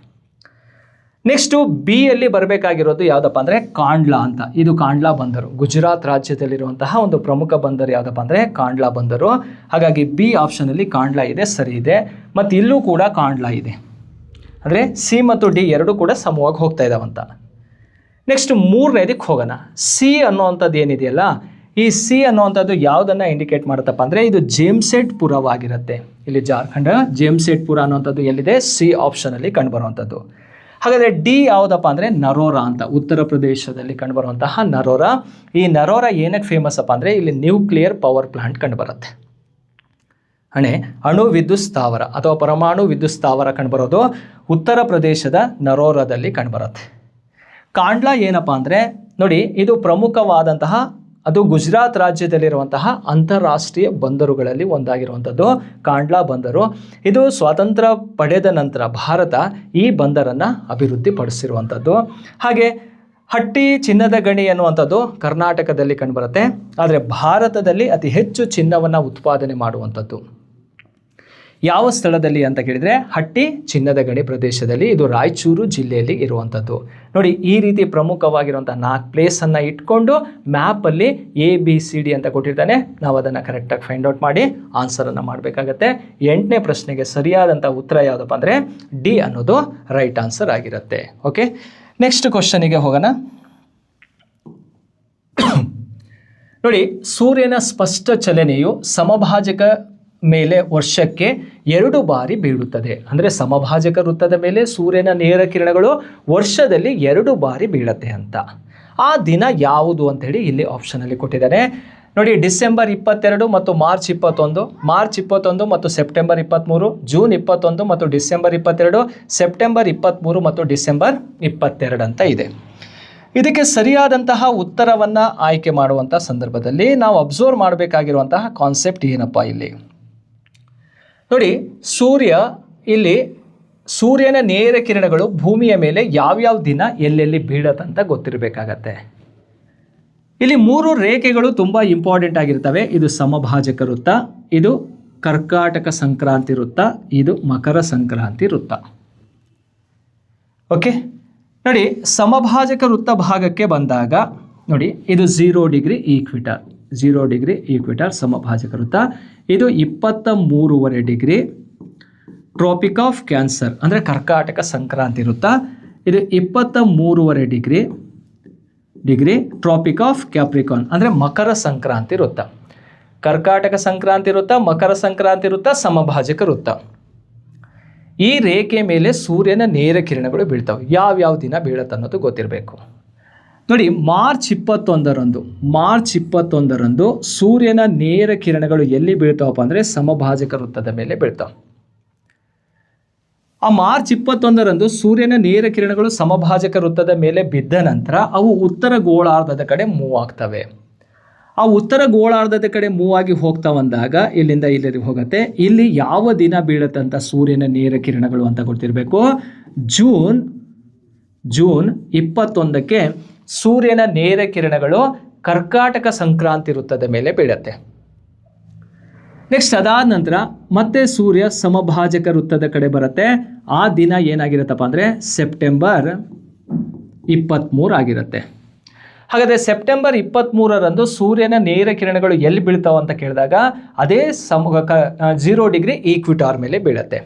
ನೆಕ್ಸ್ಟು ಬಿ ಯಲ್ಲಿ ಬರಬೇಕಾಗಿರೋದು ಯಾವುದಪ್ಪ ಅಂದರೆ ಕಾಂಡ್ಲಾ ಅಂತ. ಇದು ಕಾಂಡ್ಲಾ ಬಂದರು, ಗುಜರಾತ್ ರಾಜ್ಯದಲ್ಲಿರುವಂತಹ ಒಂದು ಪ್ರಮುಖ ಬಂದರು ಯಾವುದಪ್ಪ ಅಂದರೆ ಕಾಂಡ್ಲಾ ಬಂದರು. ಹಾಗಾಗಿ ಬಿ ಆಪ್ಷನಲ್ಲಿ ಕಾಂಡ್ಲಾ ಇದೆ, ಸರಿ ಇದೆ. ಮತ್ತು ಇಲ್ಲೂ ಕೂಡ ಕಾಂಡ್ಲಾ ಇದೆ. ಅಂದರೆ ಸಿ ಮತ್ತು ಡಿ ಎರಡೂ ಕೂಡ ಸಮವಾಗಿ ಹೋಗ್ತಾ ಇದ್ದಾವಂತ. ನೆಕ್ಸ್ಟ್ 3ನೇದಕ್ಕೆ ಹೋಗೋಣ. ಸಿ ಅನ್ನೋವಂಥದ್ದು ಏನಿದೆಯಲ್ಲ, ಈ ಸಿ ಅನ್ನೋವಂಥದ್ದು ಯಾವುದನ್ನು ಇಂಡಿಕೇಟ್ ಮಾಡುತ್ತಪ್ಪ ಅಂದರೆ ಇದು ಜೇಮ್ಸೆಟ್ಪುರವಾಗಿರುತ್ತೆ. ಇಲ್ಲಿ ಜಾರ್ಖಂಡ್ ಜೇಮ್ಸೆಟ್ಪುರ ಅನ್ನೋವಂಥದ್ದು ಎಲ್ಲಿದೆ? ಸಿ ಆಪ್ಷನಲ್ಲಿ ಕಂಡುಬರುವಂಥದ್ದು. ಹಾಗಾದರೆ ಡಿ ಯಾವುದಪ್ಪ ಅಂದರೆ ನರೋರಾ ಅಂತ, ಉತ್ತರ ಪ್ರದೇಶದಲ್ಲಿ ಕಂಡುಬರುವಂತಹ ನರೋರಾ. ಈ ನರೋರಾ ಏನಕ್ಕೆ ಫೇಮಸ್ ಅಪ್ಪ ಅಂದರೆ ಇಲ್ಲಿ ನ್ಯೂಕ್ಲಿಯರ್ ಪವರ್ ಪ್ಲಾಂಟ್ ಕಂಡುಬರುತ್ತೆ. ಅಣು ವಿದ್ಯುತ್ ಸ್ಥಾವರ ಅಥವಾ ಪರಮಾಣು ವಿದ್ಯುತ್ ಸ್ಥಾವರ ಕಂಡುಬರೋದು ಉತ್ತರ ಪ್ರದೇಶದ ನರೋರಾದಲ್ಲಿ ಕಂಡುಬರುತ್ತೆ. ಕಾಂಡ್ಲಾ ಏನಪ್ಪ ಅಂದರೆ ನೋಡಿ, ಇದು ಪ್ರಮುಖವಾದಂತಹ, ಅದು ಗುಜರಾತ್ ರಾಜ್ಯದಲ್ಲಿರುವಂತಹ ಅಂತಾರಾಷ್ಟ್ರೀಯ ಬಂದರುಗಳಲ್ಲಿ ಒಂದಾಗಿರುವಂಥದ್ದು ಕಾಂಡ್ಲಾ ಬಂದರು. ಇದು ಸ್ವಾತಂತ್ರ್ಯ ಪಡೆದ ನಂತರ ಭಾರತ ಈ ಬಂದರನ್ನು ಅಭಿವೃದ್ಧಿಪಡಿಸಿರುವಂಥದ್ದು. ಹಾಗೆ ಹಟ್ಟಿ ಚಿನ್ನದ ಗಣಿ ಅನ್ನುವಂಥದ್ದು ಕರ್ನಾಟಕದಲ್ಲಿ ಕಂಡುಬರುತ್ತೆ. ಆದರೆ ಭಾರತದಲ್ಲಿ ಅತಿ ಹೆಚ್ಚು ಚಿನ್ನವನ್ನು ಉತ್ಪಾದನೆ ಮಾಡುವಂಥದ್ದು ಯಾವ ಸ್ಥಳದಲ್ಲಿ ಅಂತ ಕೇಳಿದರೆ ಹಟ್ಟಿ ಚಿನ್ನದ ಗಣಿ ಪ್ರದೇಶದಲ್ಲಿ, ಇದು ರಾಯಚೂರು ಜಿಲ್ಲೆಯಲ್ಲಿ ಇರುವಂಥದ್ದು. ನೋಡಿ, ಈ ರೀತಿ ಪ್ರಮುಖವಾಗಿರುವಂಥ 4 ಪ್ಲೇಸನ್ನು ಇಟ್ಕೊಂಡು ಮ್ಯಾಪಲ್ಲಿ ABCD ಅಂತ ಕೊಟ್ಟಿರ್ತಾನೆ. ನಾವು ಅದನ್ನು ಕರೆಕ್ಟಾಗಿ ಫೈಂಡ್ ಔಟ್ ಮಾಡಿ ಆನ್ಸರನ್ನು ಮಾಡಬೇಕಾಗತ್ತೆ. 8ನೇ ಪ್ರಶ್ನೆಗೆ ಸರಿಯಾದಂಥ ಉತ್ತರ ಯಾವುದಪ್ಪ ಅಂದರೆ ಡಿ ಅನ್ನೋದು ರೈಟ್ ಆನ್ಸರ್ ಆಗಿರುತ್ತೆ. ಓಕೆ, ನೆಕ್ಸ್ಟ್ ಕ್ವಶನಿಗೆ ಹೋಗೋಣ. ನೋಡಿ, ಸೂರ್ಯನ ಸ್ಪಷ್ಟ ಚಲನೆಯು ಸಮಭಾಜಕ ಮೇಲೆ ವರ್ಷಕ್ಕೆ 2 ಬಾರಿ ಬೀಳುತ್ತದೆ. ಅಂದರೆ ಸಮಭಾಜಕ ವೃತ್ತದ ಮೇಲೆ ಸೂರ್ಯನ ನೇರ ಕಿರಣಗಳು ವರ್ಷದಲ್ಲಿ 2 ಬಾರಿ ಬೀಳುತ್ತೆ ಅಂತ. ಆ ದಿನ ಯಾವುದು ಅಂತೇಳಿ ಇಲ್ಲಿ ಆಪ್ಷನಲ್ಲಿ ಕೊಟ್ಟಿದ್ದಾರೆ. ನೋಡಿ, ಡಿಸೆಂಬರ್ 22 ಮತ್ತು ಮಾರ್ಚ್ 21, ಮಾರ್ಚ್ 21 ಮತ್ತು ಸೆಪ್ಟೆಂಬರ್ 23, ಜೂನ್ 21 ಮತ್ತು ಡಿಸೆಂಬರ್ 22, ಸೆಪ್ಟೆಂಬರ್ 23 ಮತ್ತು ಡಿಸೆಂಬರ್ 22 ಅಂತ ಇದೆ. ಇದಕ್ಕೆ ಸರಿಯಾದಂತಹ ಉತ್ತರವನ್ನು ಆಯ್ಕೆ ಮಾಡುವಂಥ ಸಂದರ್ಭದಲ್ಲಿ ನಾವು ಅಬ್ಸರ್ವ್ ಮಾಡಬೇಕಾಗಿರುವಂತಹ ಕಾನ್ಸೆಪ್ಟ್ ಏನಪ್ಪ ಇಲ್ಲಿ ನೋಡಿ, ಸೂರ್ಯನ ನೇರ ಕಿರಣಗಳು ಭೂಮಿಯ ಮೇಲೆ ಯಾವ್ಯಾವ ದಿನ ಎಲ್ಲೆಲ್ಲಿ ಬೀಳತ್ತಂತ ಗೊತ್ತಿರಬೇಕಾಗತ್ತೆ. ಇಲ್ಲಿ 3 ರೇಖೆಗಳು ತುಂಬ ಇಂಪಾರ್ಟೆಂಟ್ ಆಗಿರ್ತವೆ. ಇದು ಸಮಭಾಜಕ ವೃತ್ತ, ಇದು ಕರ್ಕಾಟಕ ಸಂಕ್ರಾಂತಿ ವೃತ್ತ, ಇದು ಮಕರ ಸಂಕ್ರಾಂತಿ ವೃತ್ತ. ಓಕೆ, ನೋಡಿ, ಸಮಭಾಜಕ ವೃತ್ತ ಭಾಗಕ್ಕೆ ಬಂದಾಗ ನೋಡಿ, ಇದು 0 ಡಿಗ್ರಿ ಈಕ್ವಿಟರ್, 0 ಡಿಗ್ರಿ ಈಕ್ವಿಟರ್ ಸಮಭಾಜಕ ವೃತ್ತ. ಇದು 23.5 ಡಿಗ್ರಿ ಟ್ರಾಪಿಕ್ ಆಫ್ ಕ್ಯಾನ್ಸರ್ ಅಂದರೆ ಕರ್ಕಾಟಕ ಸಂಕ್ರಾಂತಿ ವೃತ್ತ. ಇದು 23.5 ಡಿಗ್ರಿ ಟ್ರಾಪಿಕ್ ಆಫ್ ಕ್ಯಾಪ್ರಿಕಾನ್ ಅಂದರೆ ಮಕರ ಸಂಕ್ರಾಂತಿ ವೃತ್ತ. ಕರ್ಕಾಟಕ ಸಂಕ್ರಾಂತಿ ವೃತ್ತ, ಮಕರ ಸಂಕ್ರಾಂತಿ ವೃತ್ತ, ಸಮಭಾಜಕ ವೃತ್ತ. ಈ ರೇಖೆ ಮೇಲೆ ಸೂರ್ಯನ ನೇರ ಕಿರಣಗಳು ಬೀಳ್ತಾವೆ. ಯಾವ್ಯಾವ ದಿನ ಬೀಳುತ್ತೆ ಅನ್ನೋದು ಗೊತ್ತಿರಬೇಕು. ನೋಡಿ, ಮಾರ್ಚ್ 21ರಂದು ಸೂರ್ಯನ ನೇರ ಕಿರಣಗಳು ಎಲ್ಲಿ ಬೀಳ್ತಾವಪ್ಪ ಅಂದರೆ ಸಮಭಾಜಕ ವೃತ್ತದ ಮೇಲೆ ಬೀಳ್ತಾವೆ. ಆ ಮಾರ್ಚ್ 21ರಂದು ಸೂರ್ಯನ ನೇರ ಕಿರಣಗಳು ಸಮಭಾಜಕ ವೃತ್ತದ ಮೇಲೆ ಬಿದ್ದ ನಂತರ ಅವು ಉತ್ತರ ಗೋಳಾರ್ಧದ ಕಡೆ ಮೂವ್ ಆಗ್ತವೆ. ಆ ಉತ್ತರ ಗೋಳಾರ್ಧದ ಕಡೆ ಮೂವ್ ಆಗಿ ಹೋಗ್ತಾ ಬಂದಾಗ ಇಲ್ಲಿಂದ ಇಲ್ಲಿ ಹೋಗುತ್ತೆ. ಇಲ್ಲಿ ಯಾವ ದಿನ ಬೀಳುತ್ತಂತ ಸೂರ್ಯನ ನೇರ ಕಿರಣಗಳು ಅಂತ ಗೊತ್ತಿರಬೇಕು. ಜೂನ್ 21ಕ್ಕೆ ಸೂರ್ಯನ ನೇರ ಕಿರಣಗಳು ಕರ್ಕಾಟಕ ಸಂಕ್ರಾಂತಿ ವೃತ್ತದ ಮೇಲೆ ಬೀಳುತ್ತೆ. ನೆಕ್ಸ್ಟ್ ಅದಾದ ನಂತರ ಮತ್ತೆ ಸೂರ್ಯ ಸಮಭಾಜಕ ವೃತ್ತದ ಕಡೆ ಬರುತ್ತೆ. ಆ ದಿನ ಏನಾಗಿರುತ್ತಪ್ಪ ಅಂದರೆ ಸೆಪ್ಟೆಂಬರ್ 23 ಆಗಿರುತ್ತೆ. ಹಾಗಾದರೆ ಸೆಪ್ಟೆಂಬರ್ 23ರಂದು ಸೂರ್ಯನ ನೇರ ಕಿರಣಗಳು ಎಲ್ಲಿ ಬೀಳ್ತಾವೆ ಅಂತ ಕೇಳಿದಾಗ ಅದೇ 0 ಡಿಗ್ರಿ ಈಕ್ವಿಟಾರ್ ಮೇಲೆ ಬೀಳುತ್ತೆ.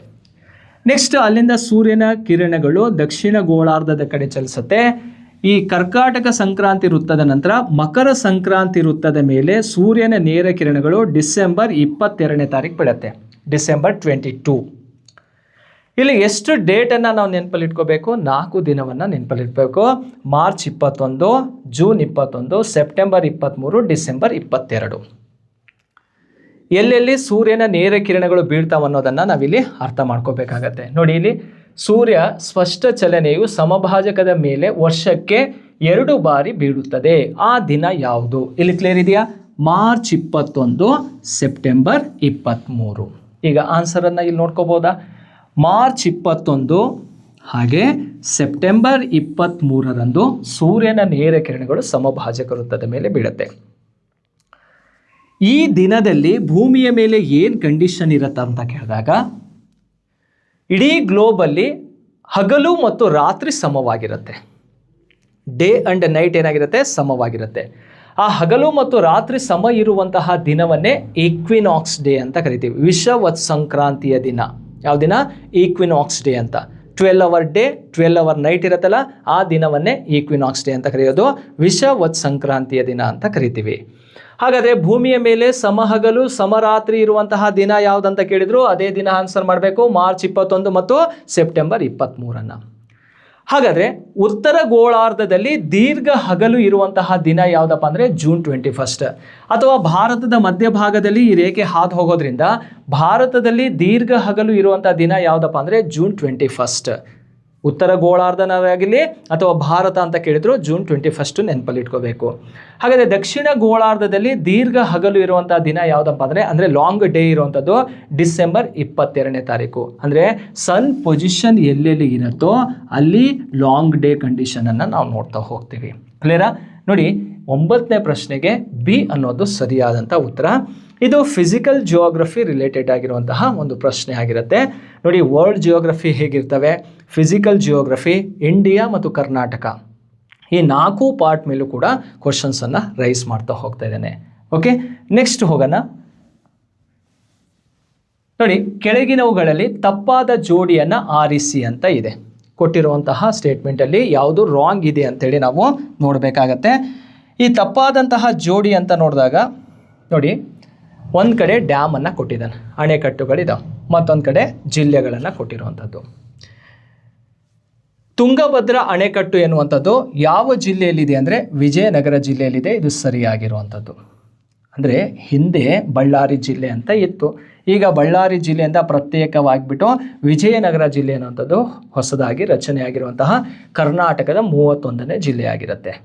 ನೆಕ್ಸ್ಟ್ ಅಲ್ಲಿಂದ ಸೂರ್ಯನ ಕಿರಣಗಳು ದಕ್ಷಿಣ ಗೋಳಾರ್ಧದ ಕಡೆ ಚಲಿಸುತ್ತೆ. ಈ ಕರ್ಕಾಟಕ ಸಂಕ್ರಾಂತಿ ವೃತ್ತದ ನಂತರ ಮಕರ ಸಂಕ್ರಾಂತಿ ವೃತ್ತದ ಮೇಲೆ ಸೂರ್ಯನ ನೇರ ಕಿರಣಗಳು ಡಿಸೆಂಬರ್ 22ನೇ ತಾರೀಕು ಬೀಳುತ್ತೆ. ಡಿಸೆಂಬರ್ 22. ಇಲ್ಲಿ ಎಷ್ಟು ಡೇಟನ್ನು ನಾವು ನೆನಪಲ್ಲಿ ಇಟ್ಕೋಬೇಕು? 4 ದಿನವನ್ನು ನೆನಪಲ್ಲಿ ಇಟ್ಕೋಬೇಕು. March 21, June 21, September 23, December 22. ಎಲ್ಲೆಲ್ಲಿ ಸೂರ್ಯನ ನೇರ ಕಿರಣಗಳು ಬೀಳ್ತಾವೆ ಅನ್ನೋದನ್ನು ನಾವಿಲ್ಲಿ ಅರ್ಥ ಮಾಡ್ಕೋಬೇಕಾಗತ್ತೆ. ನೋಡಿ, ಇಲ್ಲಿ ಸೂರ್ಯ ಸ್ಪಷ್ಟ ಚಲನೆಯು ಸಮಭಾಜಕದ ಮೇಲೆ ವರ್ಷಕ್ಕೆ 2 ಬಾರಿ ಬೀಳುತ್ತದೆ. ಆ ದಿನ ಯಾವುದು? ಇಲ್ಲಿ ಕ್ಲಿಯರ್ ಇದೆಯಾ? March 21, September 23. ಈಗ ಆನ್ಸರನ್ನು ಇಲ್ಲಿ ನೋಡ್ಕೋಬೋದಾ? ಮಾರ್ಚ್ 21 ಹಾಗೆ ಸೆಪ್ಟೆಂಬರ್ 23ರಂದು ಸೂರ್ಯನ ನೇರ ಕಿರಣಗಳು ಸಮಭಾಜಕ ವೃತ್ತದ ಮೇಲೆ ಬೀಳುತ್ತೆ. ಈ ದಿನದಲ್ಲಿ ಭೂಮಿಯ ಮೇಲೆ ಏನು ಕಂಡೀಷನ್ ಇರುತ್ತೆ ಅಂತ ಕೇಳಿದಾಗ ಇಡೀ ಗ್ಲೋಬಲ್ಲಿ ಹಗಲು ಮತ್ತು ರಾತ್ರಿ ಸಮವಾಗಿರುತ್ತೆ. ಡೇ ಆ್ಯಂಡ್ ನೈಟ್ ಏನಾಗಿರುತ್ತೆ? ಸಮವಾಗಿರುತ್ತೆ. ಆ ಹಗಲು ಮತ್ತು ರಾತ್ರಿ ಸಮ ಇರುವಂತಹ ದಿನವನ್ನೇ ಈಕ್ವಿನಾಕ್ಸ್ ಡೇ ಅಂತ ಕರಿತೀವಿ. ವಿಷುವತ್ ಸಂಕ್ರಾಂತಿಯ ದಿನ. ಯಾವ ದಿನ? ಈಕ್ವಿನಾಕ್ಸ್ ಡೇ ಅಂತ. 12 ಅವರ್ ಡೇ 12 ಅವರ್ ನೈಟ್ ಇರುತ್ತಲ್ಲ, ಆ ದಿನವನ್ನೇ ಈಕ್ವಿನಾಕ್ಸ್ ಡೇ ಅಂತ ಕರೆಯೋದು. ವಿಷುವತ್ ಸಂಕ್ರಾಂತಿಯ ದಿನ ಅಂತ ಕರಿತೀವಿ. ಹಾಗಾದರೆ ಭೂಮಿಯ ಮೇಲೆ ಸಮಹಗಲು ಸಮರಾತ್ರಿ ಇರುವಂತಹ ದಿನ ಯಾವುದಂತ ಕೇಳಿದ್ರು ಅದೇ ದಿನ ಆನ್ಸರ್ ಮಾಡಬೇಕು. ಮಾರ್ಚ್ 21 ಮತ್ತು ಸೆಪ್ಟೆಂಬರ್ 23. ಹಾಗಾದರೆ ಉತ್ತರ ಗೋಳಾರ್ಧದಲ್ಲಿ ದೀರ್ಘ ಹಗಲು ಇರುವಂತಹ ದಿನ ಯಾವುದಪ್ಪ ಅಂದರೆ ಜೂನ್ 21. ಅಥವಾ ಭಾರತದ ಮಧ್ಯಭಾಗದಲ್ಲಿ ಈ ರೇಖೆ ಹಾದು ಹೋಗೋದ್ರಿಂದ ಭಾರತದಲ್ಲಿ ದೀರ್ಘ ಹಗಲು ಇರುವಂತಹ ದಿನ ಯಾವುದಪ್ಪ ಅಂದರೆ ಜೂನ್ 21. ಉತ್ತರ ಗೋಳಾರ್ಧನಾಗಿರಲಿ ಅಥವಾ ಭಾರತ ಅಂತ ಕೇಳಿದ್ರು ಜೂನ್ 21 ನೆನಪಲ್ಲಿ ಇಟ್ಕೋಬೇಕು. ಹಾಗಾದರೆ ದಕ್ಷಿಣ ಗೋಳಾರ್ಧದಲ್ಲಿ ದೀರ್ಘ ಹಗಲು ಇರುವಂಥ ದಿನ ಯಾವುದಪ್ಪ ಅಂದರೆ ಲಾಂಗ್ ಡೇ ಇರುವಂಥದ್ದು ಡಿಸೆಂಬರ್ 22ನೇ ತಾರೀಕು. ಅಂದರೆ ಸನ್ ಪೊಸಿಷನ್ ಎಲ್ಲೆಲ್ಲಿ ಇರುತ್ತೋ ಅಲ್ಲಿ ಲಾಂಗ್ ಡೇ ಕಂಡೀಷನನ್ನು ನಾವು ನೋಡ್ತಾ ಹೋಗ್ತೀವಿ. ಕ್ಲಿಯರಾ? ನೋಡಿ, 9ನೇ ಪ್ರಶ್ನೆಗೆ ಬಿ ಅನ್ನೋದು ಸರಿಯಾದಂಥ ಉತ್ತರ. ಇದು ಫಿಸಿಕಲ್ ಜಿಯೋಗ್ರಫಿ ರಿಲೇಟೆಡ್ ಆಗಿರುವಂತಹ ಒಂದು ಪ್ರಶ್ನೆ ಆಗಿರುತ್ತೆ. ನೋಡಿ, ವರ್ಲ್ಡ್ ಜಿಯೋಗ್ರಫಿ ಹೇಗಿರ್ತವೆ? ಫಿಸಿಕಲ್ ಜಿಯೋಗ್ರಫಿ, ಇಂಡಿಯಾ ಮತ್ತು ಕರ್ನಾಟಕ, ಈ 4 ಪಾರ್ಟ್ ಮೇಲೂ ಕೂಡ ಕ್ವಶನ್ಸನ್ನು ರೈಸ್ ಮಾಡ್ತಾ ಹೋಗ್ತಾ ಇದ್ದೇನೆ. ಓಕೆ, ನೆಕ್ಸ್ಟ್ ಹೋಗೋಣ. ನೋಡಿ, ಕೆಳಗಿನವುಗಳಲ್ಲಿ ತಪ್ಪಾದ ಜೋಡಿಯನ್ನು ಆರಿಸಿ ಅಂತ ಇದೆ. ಕೊಟ್ಟಿರುವಂತಹ ಸ್ಟೇಟ್ಮೆಂಟಲ್ಲಿ ಯಾವುದು ರಾಂಗ್ ಇದೆ ಅಂತೇಳಿ ನಾವು ನೋಡಬೇಕಾಗತ್ತೆ. ಈ ತಪ್ಪಾದಂತಹ ಜೋಡಿ ಅಂತ ನೋಡಿದಾಗ ನೋಡಿ, ಒಂದು ಕಡೆ ಡ್ಯಾಮನ್ನು ಕೊಟ್ಟಿದ್ದಾನೆ, ಅಣೆಕಟ್ಟುಗಳಿದಾವೆ, ಮತ್ತೊಂದು ಕಡೆ ಜಿಲ್ಲೆಗಳನ್ನು ಕೊಟ್ಟಿರುವಂಥದ್ದು. ತುಂಗಭದ್ರಾ ಅಣೆಕಟ್ಟು ಎನ್ನುವಂಥದ್ದು ಯಾವ ಜಿಲ್ಲೆಯಲ್ಲಿದೆ ಅಂದರೆ ವಿಜಯನಗರ ಜಿಲ್ಲೆಯಲ್ಲಿದೆ. ಇದು ಸರಿಯಾಗಿರುವಂಥದ್ದು. ಅಂದರೆ ಹಿಂದೆ ಬಳ್ಳಾರಿ ಜಿಲ್ಲೆ ಅಂತ ಇತ್ತು, ಈಗ ಬಳ್ಳಾರಿ ಜಿಲ್ಲೆಯಿಂದ ಪ್ರತ್ಯೇಕವಾಗಿಬಿಟ್ಟು ವಿಜಯನಗರ ಜಿಲ್ಲೆ ಅನ್ನುವಂಥದ್ದು ಹೊಸದಾಗಿ ರಚನೆಯಾಗಿರುವಂತಹ ಕರ್ನಾಟಕದ 31ನೇ ಜಿಲ್ಲೆಯಾಗಿರುತ್ತೆ.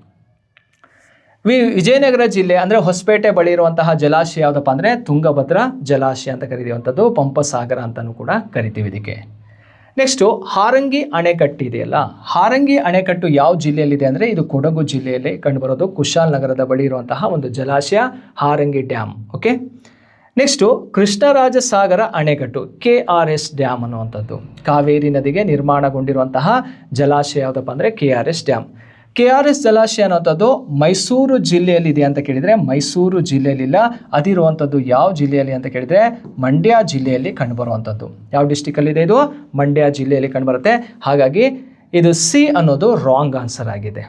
ವಿಜಯನಗರ ಜಿಲ್ಲೆ ಅಂದರೆ ಹೊಸಪೇಟೆ ಬಳಿ ಇರುವಂತಹ ಜಲಾಶಯ ಯಾವುದಪ್ಪ ಅಂದರೆ ತುಂಗಭದ್ರಾ ಜಲಾಶಯ ಅಂತ ಕರೀತಿರುವಂಥದ್ದು, ಪಂಪಸಾಗರ ಅಂತಲೂ ಕೂಡ ಕರಿತೀವಿ ಇದಕ್ಕೆ. ನೆಕ್ಸ್ಟು ಹಾರಂಗಿ ಅಣೆಕಟ್ಟು ಇದೆಯಲ್ಲ, ಹಾರಂಗಿ ಅಣೆಕಟ್ಟು ಯಾವ ಜಿಲ್ಲೆಯಲ್ಲಿದೆ ಅಂದರೆ ಇದು ಕೊಡಗು ಜಿಲ್ಲೆಯಲ್ಲಿ ಕಂಡುಬರೋದು. ಕುಶಾಲನಗರದ ಬಳಿ ಇರುವಂತಹ ಒಂದು ಜಲಾಶಯ Harangi dam. Okay, next Krishnarajasagar ಅಣೆಕಟ್ಟು, KRS ಡ್ಯಾಮ್ ಅನ್ನುವಂಥದ್ದು. ಕಾವೇರಿ ನದಿಗೆ ನಿರ್ಮಾಣಗೊಂಡಿರುವಂತಹ ಜಲಾಶಯ ಯಾವುದಪ್ಪ ಅಂದರೆ KRS ಡ್ಯಾಮ್. KRS ಜಲಾಶಯ ಅನ್ನೋಂಥದ್ದು ಮೈಸೂರು ಜಿಲ್ಲೆಯಲ್ಲಿದೆ ಅಂತ ಕೇಳಿದರೆ ಮೈಸೂರು ಜಿಲ್ಲೆಯಲ್ಲಿಲ್ಲ. ಅದಿರುವಂಥದ್ದು ಯಾವ ಜಿಲ್ಲೆಯಲ್ಲಿ ಅಂತ ಕೇಳಿದರೆ ಮಂಡ್ಯ ಜಿಲ್ಲೆಯಲ್ಲಿ ಕಂಡುಬರುವಂಥದ್ದು. ಯಾವ ಡಿಸ್ಟಿಕಲ್ಲಿದೆ ಇದು? ಮಂಡ್ಯ ಜಿಲ್ಲೆಯಲ್ಲಿ ಕಂಡುಬರುತ್ತೆ. ಹಾಗಾಗಿ ಇದು ಸಿ ಅನ್ನೋದು ರಾಂಗ್ ಆನ್ಸರ್ ಆಗಿದೆ.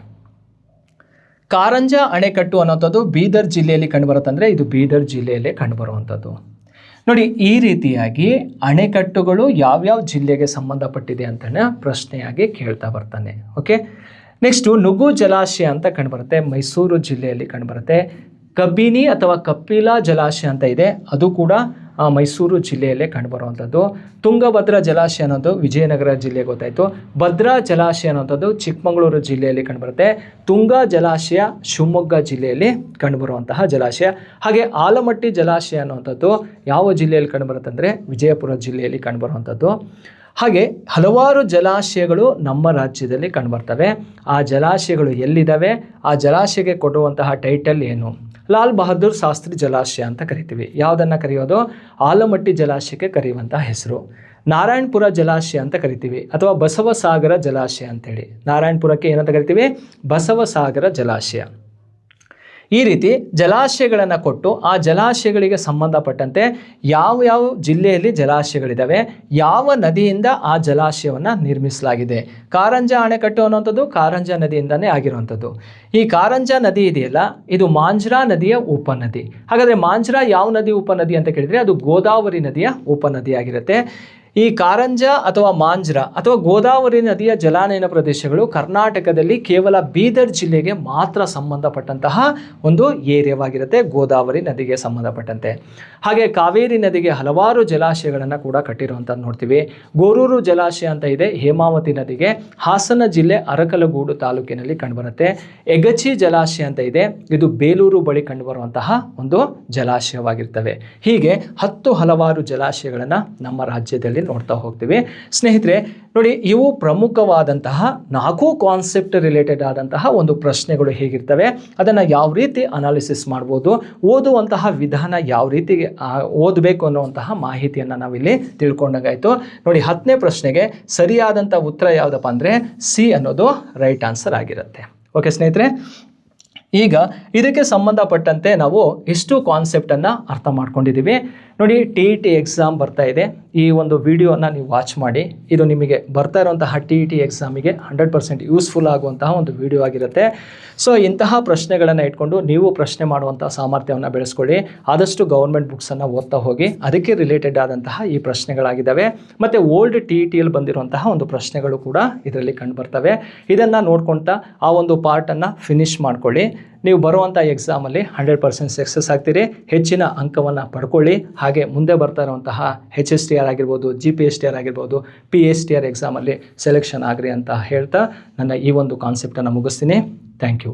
ಕಾರಂಜ ಅಣೆಕಟ್ಟು ಅನ್ನೋಂಥದ್ದು ಬೀದರ್ ಜಿಲ್ಲೆಯಲ್ಲಿ ಕಂಡುಬರುತ್ತೆ, ಅಂದರೆ ಇದು ಬೀದರ್ ಜಿಲ್ಲೆಯಲ್ಲೇ ಕಂಡುಬರುವಂಥದ್ದು. ನೋಡಿ, ಈ ರೀತಿಯಾಗಿ ಅಣೆಕಟ್ಟುಗಳು ಯಾವ್ಯಾವ ಜಿಲ್ಲೆಗೆ ಸಂಬಂಧಪಟ್ಟಿದೆ ಅಂತ ಪ್ರಶ್ನೆಯಾಗಿ ಕೇಳ್ತಾ ಬರ್ತಾನೆ. ಓಕೆ, ನೆಕ್ಸ್ಟು ನುಗು ಜಲಾಶಯ ಅಂತ ಕಂಡುಬರುತ್ತೆ, ಮೈಸೂರು ಜಿಲ್ಲೆಯಲ್ಲಿ ಕಂಡುಬರುತ್ತೆ. ಕಬ್ಬಿನಿ ಅಥವಾ ಕಪಿಲಾ ಜಲಾಶಯ ಅಂತ ಇದೆ, ಅದು ಕೂಡ ಮೈಸೂರು ಜಿಲ್ಲೆಯಲ್ಲೇ ಕಂಡುಬರುವಂಥದ್ದು. ತುಂಗಭದ್ರಾ ಜಲಾಶಯ ಅನ್ನೋದು ವಿಜಯನಗರ ಜಿಲ್ಲೆ ಗೊತ್ತಾಯಿತು. ಭದ್ರಾ ಜಲಾಶಯ ಅನ್ನೋಂಥದ್ದು ಚಿಕ್ಕಮಗಳೂರು ಜಿಲ್ಲೆಯಲ್ಲಿ ಕಂಡುಬರುತ್ತೆ. ತುಂಗಾ ಜಲಾಶಯ ಶಿವಮೊಗ್ಗ ಜಿಲ್ಲೆಯಲ್ಲಿ ಕಂಡುಬರುವಂತಹ ಜಲಾಶಯ. ಹಾಗೆ ಆಲಮಟ್ಟಿ ಜಲಾಶಯ ಅನ್ನುವಂಥದ್ದು ಯಾವ ಜಿಲ್ಲೆಯಲ್ಲಿ ಕಂಡುಬರುತ್ತೆ ಅಂದರೆ ವಿಜಯಪುರ ಜಿಲ್ಲೆಯಲ್ಲಿ ಕಂಡುಬರುವಂಥದ್ದು. ಹಾಗೆ ಹಲವಾರು ಜಲಾಶಯಗಳು ನಮ್ಮ ರಾಜ್ಯದಲ್ಲಿ ಕಂಡುಬರ್ತವೆ. ಆ ಜಲಾಶಯಗಳು ಎಲ್ಲಿದ್ದಾವೆ, ಆ ಜಲಾಶಯಕ್ಕೆ ಕೊಡುವಂತಹ ಟೈಟಲ್ ಏನು? ಲಾಲ್ ಬಹದ್ದೂರ್ ಶಾಸ್ತ್ರಿ ಜಲಾಶಯ ಅಂತ ಕರಿತೀವಿ. ಯಾವುದನ್ನು ಕರೆಯೋದು? ಆಲಮಟ್ಟಿ ಜಲಾಶಯಕ್ಕೆ ಕರೆಯುವಂತಹ ಹೆಸರು. ನಾರಾಯಣಪುರ ಜಲಾಶಯ ಅಂತ ಕರಿತೀವಿ, ಅಥವಾ ಬಸವಸಾಗರ ಜಲಾಶಯ ಅಂತೇಳಿ. ನಾರಾಯಣಪುರಕ್ಕೆ ಏನಂತ ಕರಿತೀವಿ? ಬಸವಸಾಗರ ಜಲಾಶಯ. ಈ ರೀತಿ ಜಲಾಶಯಗಳನ್ನು ಕೊಟ್ಟು ಆ ಜಲಾಶಯಗಳಿಗೆ ಸಂಬಂಧಪಟ್ಟಂತೆ ಯಾವ ಜಿಲ್ಲೆಯಲ್ಲಿ ಜಲಾಶಯಗಳಿದ್ದಾವೆ, ಯಾವ ನದಿಯಿಂದ ಆ ಜಲಾಶಯವನ್ನು ನಿರ್ಮಿಸಲಾಗಿದೆ. ಕಾರಂಜ ಅಣೆಕಟ್ಟು ಅನ್ನುವಂಥದ್ದು ಕಾರಂಜ ನದಿಯಿಂದನೇ ಆಗಿರುವಂಥದ್ದು. ಈ ಕಾರಂಜ ನದಿ ಇದೆಯಲ್ಲ, ಇದು ಮಾಂಜ್ರಾ ನದಿಯ ಉಪನದಿ. ಹಾಗಾದರೆ ಮಾಂಜ್ರಾ ಯಾವ ನದಿ ಉಪನದಿ ಅಂತ ಕೇಳಿದರೆ ಅದು ಗೋದಾವರಿ ನದಿಯ ಉಪನದಿಯಾಗಿರುತ್ತೆ. ಈ ಕಾರಂಜ ಅಥವಾ ಮಾಂಜ್ರಾ ಅಥವಾ ಗೋದಾವರಿ ನದಿಯ ಜಲಾನಯನ ಪ್ರದೇಶಗಳು ಕರ್ನಾಟಕದಲ್ಲಿ ಕೇವಲ ಬೀದರ್ ಜಿಲ್ಲೆಗೆ ಮಾತ್ರ ಸಂಬಂಧಪಟ್ಟಂತಹ ಒಂದು ಏರಿಯಾವಾಗಿರುತ್ತೆ, ಗೋದಾವರಿ ನದಿಗೆ ಸಂಬಂಧಪಟ್ಟಂತೆ. ಹಾಗೆ ಕಾವೇರಿ ನದಿಗೆ ಹಲವಾರು ಜಲಾಶಯಗಳನ್ನು ಕೂಡ ಕಟ್ಟಿರುವಂಥದ್ದು ನೋಡ್ತೀವಿ. ಗೋರೂರು ಜಲಾಶಯ ಅಂತ ಇದೆ ಹೇಮಾವತಿ ನದಿಗೆ, ಹಾಸನ ಜಿಲ್ಲೆ ಅರಕಲಗೂಡು ತಾಲೂಕಿನಲ್ಲಿ ಕಂಡುಬರುತ್ತೆ. ಎಗಚಿ ಜಲಾಶಯ ಅಂತ ಇದೆ, ಇದು ಬೇಲೂರು ಬಳಿ ಕಂಡುಬರುವಂತಹ ಒಂದು ಜಲಾಶಯವಾಗಿರ್ತವೆ. ಹೀಗೆ ಹಲವಾರು ಜಲಾಶಯಗಳನ್ನು ನಮ್ಮ ರಾಜ್ಯದಲ್ಲಿ ನೋಡ್ತಾ ಹೋಗ್ತೀವಿ. ಸ್ನೇಹಿತರೆ ನೋಡಿ, ಇವು ಪ್ರಮುಖವಾದಂತಹ 4 ಕಾನ್ಸೆಪ್ಟ್ ರಿಲೇಟೆಡ್ ಆದಂತಹ ಒಂದು ಪ್ರಶ್ನೆಗಳು ಹೇಗಿರ್ತವೆ, ಅದನ್ನು ಯಾವ ರೀತಿ ಅನಾಲಿಸಿಸ್ ಮಾಡ್ಬೋದು, ಓದುವಂತಹ ವಿಧಾನ ಯಾವ ರೀತಿ ಓದಬೇಕು ಅನ್ನುವಂತಹ ಮಾಹಿತಿಯನ್ನು ನಾವಿಲ್ಲಿ ತಿಳ್ಕೊಂಡಾಗಾಯಿತು. ನೋಡಿ, 10ನೇ ಪ್ರಶ್ನೆಗೆ ಸರಿಯಾದಂಥ ಉತ್ತರ ಯಾವುದಪ್ಪ ಅಂದರೆ ಸಿ ಅನ್ನೋದು ರೈಟ್ ಆನ್ಸರ್ ಆಗಿರುತ್ತೆ. ಓಕೆ ಸ್ನೇಹಿತರೆ, ಈಗ ಇದಕ್ಕೆ ಸಂಬಂಧಪಟ್ಟಂತೆ ನಾವು ಇಷ್ಟು ಕಾನ್ಸೆಪ್ಟನ್ನು ಅರ್ಥ ಮಾಡ್ಕೊಂಡಿದ್ದೀವಿ. ನೋಡಿ, TET ಎಕ್ಸಾಮ್ ಬರ್ತಾ ಇದೆ. ಈ ಒಂದು ವಿಡಿಯೋನ ನೀವು ವಾಚ್ ಮಾಡಿ. ಇದು ನಿಮಗೆ ಬರ್ತಾ ಇರುವಂತಹ TET ಎಕ್ಸಾಮಿಗೆ 100% ಯೂಸ್ಫುಲ್ ಆಗುವಂತಹ ಒಂದು ವಿಡಿಯೋ ಆಗಿರುತ್ತೆ. ಸೊ ಇಂತಹ ಪ್ರಶ್ನೆಗಳನ್ನು ಇಟ್ಕೊಂಡು ನೀವು ಪ್ರಶ್ನೆ ಮಾಡುವಂಥ ಸಾಮರ್ಥ್ಯವನ್ನು ಬೆಳೆಸ್ಕೊಳ್ಳಿ. ಆದಷ್ಟು ಗೌರ್ಮೆಂಟ್ ಬುಕ್ಸನ್ನು ಓದ್ತಾ ಹೋಗಿ, ಅದಕ್ಕೆ ರಿಲೇಟೆಡ್ ಆದಂತಹ ಈ ಪ್ರಶ್ನೆಗಳಾಗಿದ್ದಾವೆ. ಮತ್ತು ಓಲ್ಡ್ TETಯಲ್ಲಿ ಬಂದಿರುವಂತಹ ಒಂದು ಪ್ರಶ್ನೆಗಳು ಕೂಡ ಇದರಲ್ಲಿ ಕಂಡುಬರ್ತವೆ. ಇದನ್ನು ನೋಡ್ಕೊಳ್ತಾ ಆ ಒಂದು ಪಾರ್ಟನ್ನು ಫಿನಿಶ್ ಮಾಡ್ಕೊಳ್ಳಿ. ನೀವು ಬರುವಂಥ ಎಕ್ಸಾಮಲ್ಲಿ 100% ಸಕ್ಸಸ್ ಆಗ್ತೀರಿ. ಹೆಚ್ಚಿನ ಅಂಕವನ್ನು ಪಡ್ಕೊಳ್ಳಿ. ಹಾಗೆ ಮುಂದೆ ಬರ್ತಾ ಇರುವಂತಹ HSTR ಆಗಿರ್ಬೋದು, GPSTR ಆಗಿರ್ಬೋದು, PSTR ಎಕ್ಸಾಮಲ್ಲಿ ಸೆಲೆಕ್ಷನ್ ಆಗ್ರಿ ಅಂತ ಹೇಳ್ತಾ ನನ್ನ ಈ ಒಂದು ಕಾನ್ಸೆಪ್ಟನ್ನು ಮುಗಿಸ್ತೀನಿ. Thank you.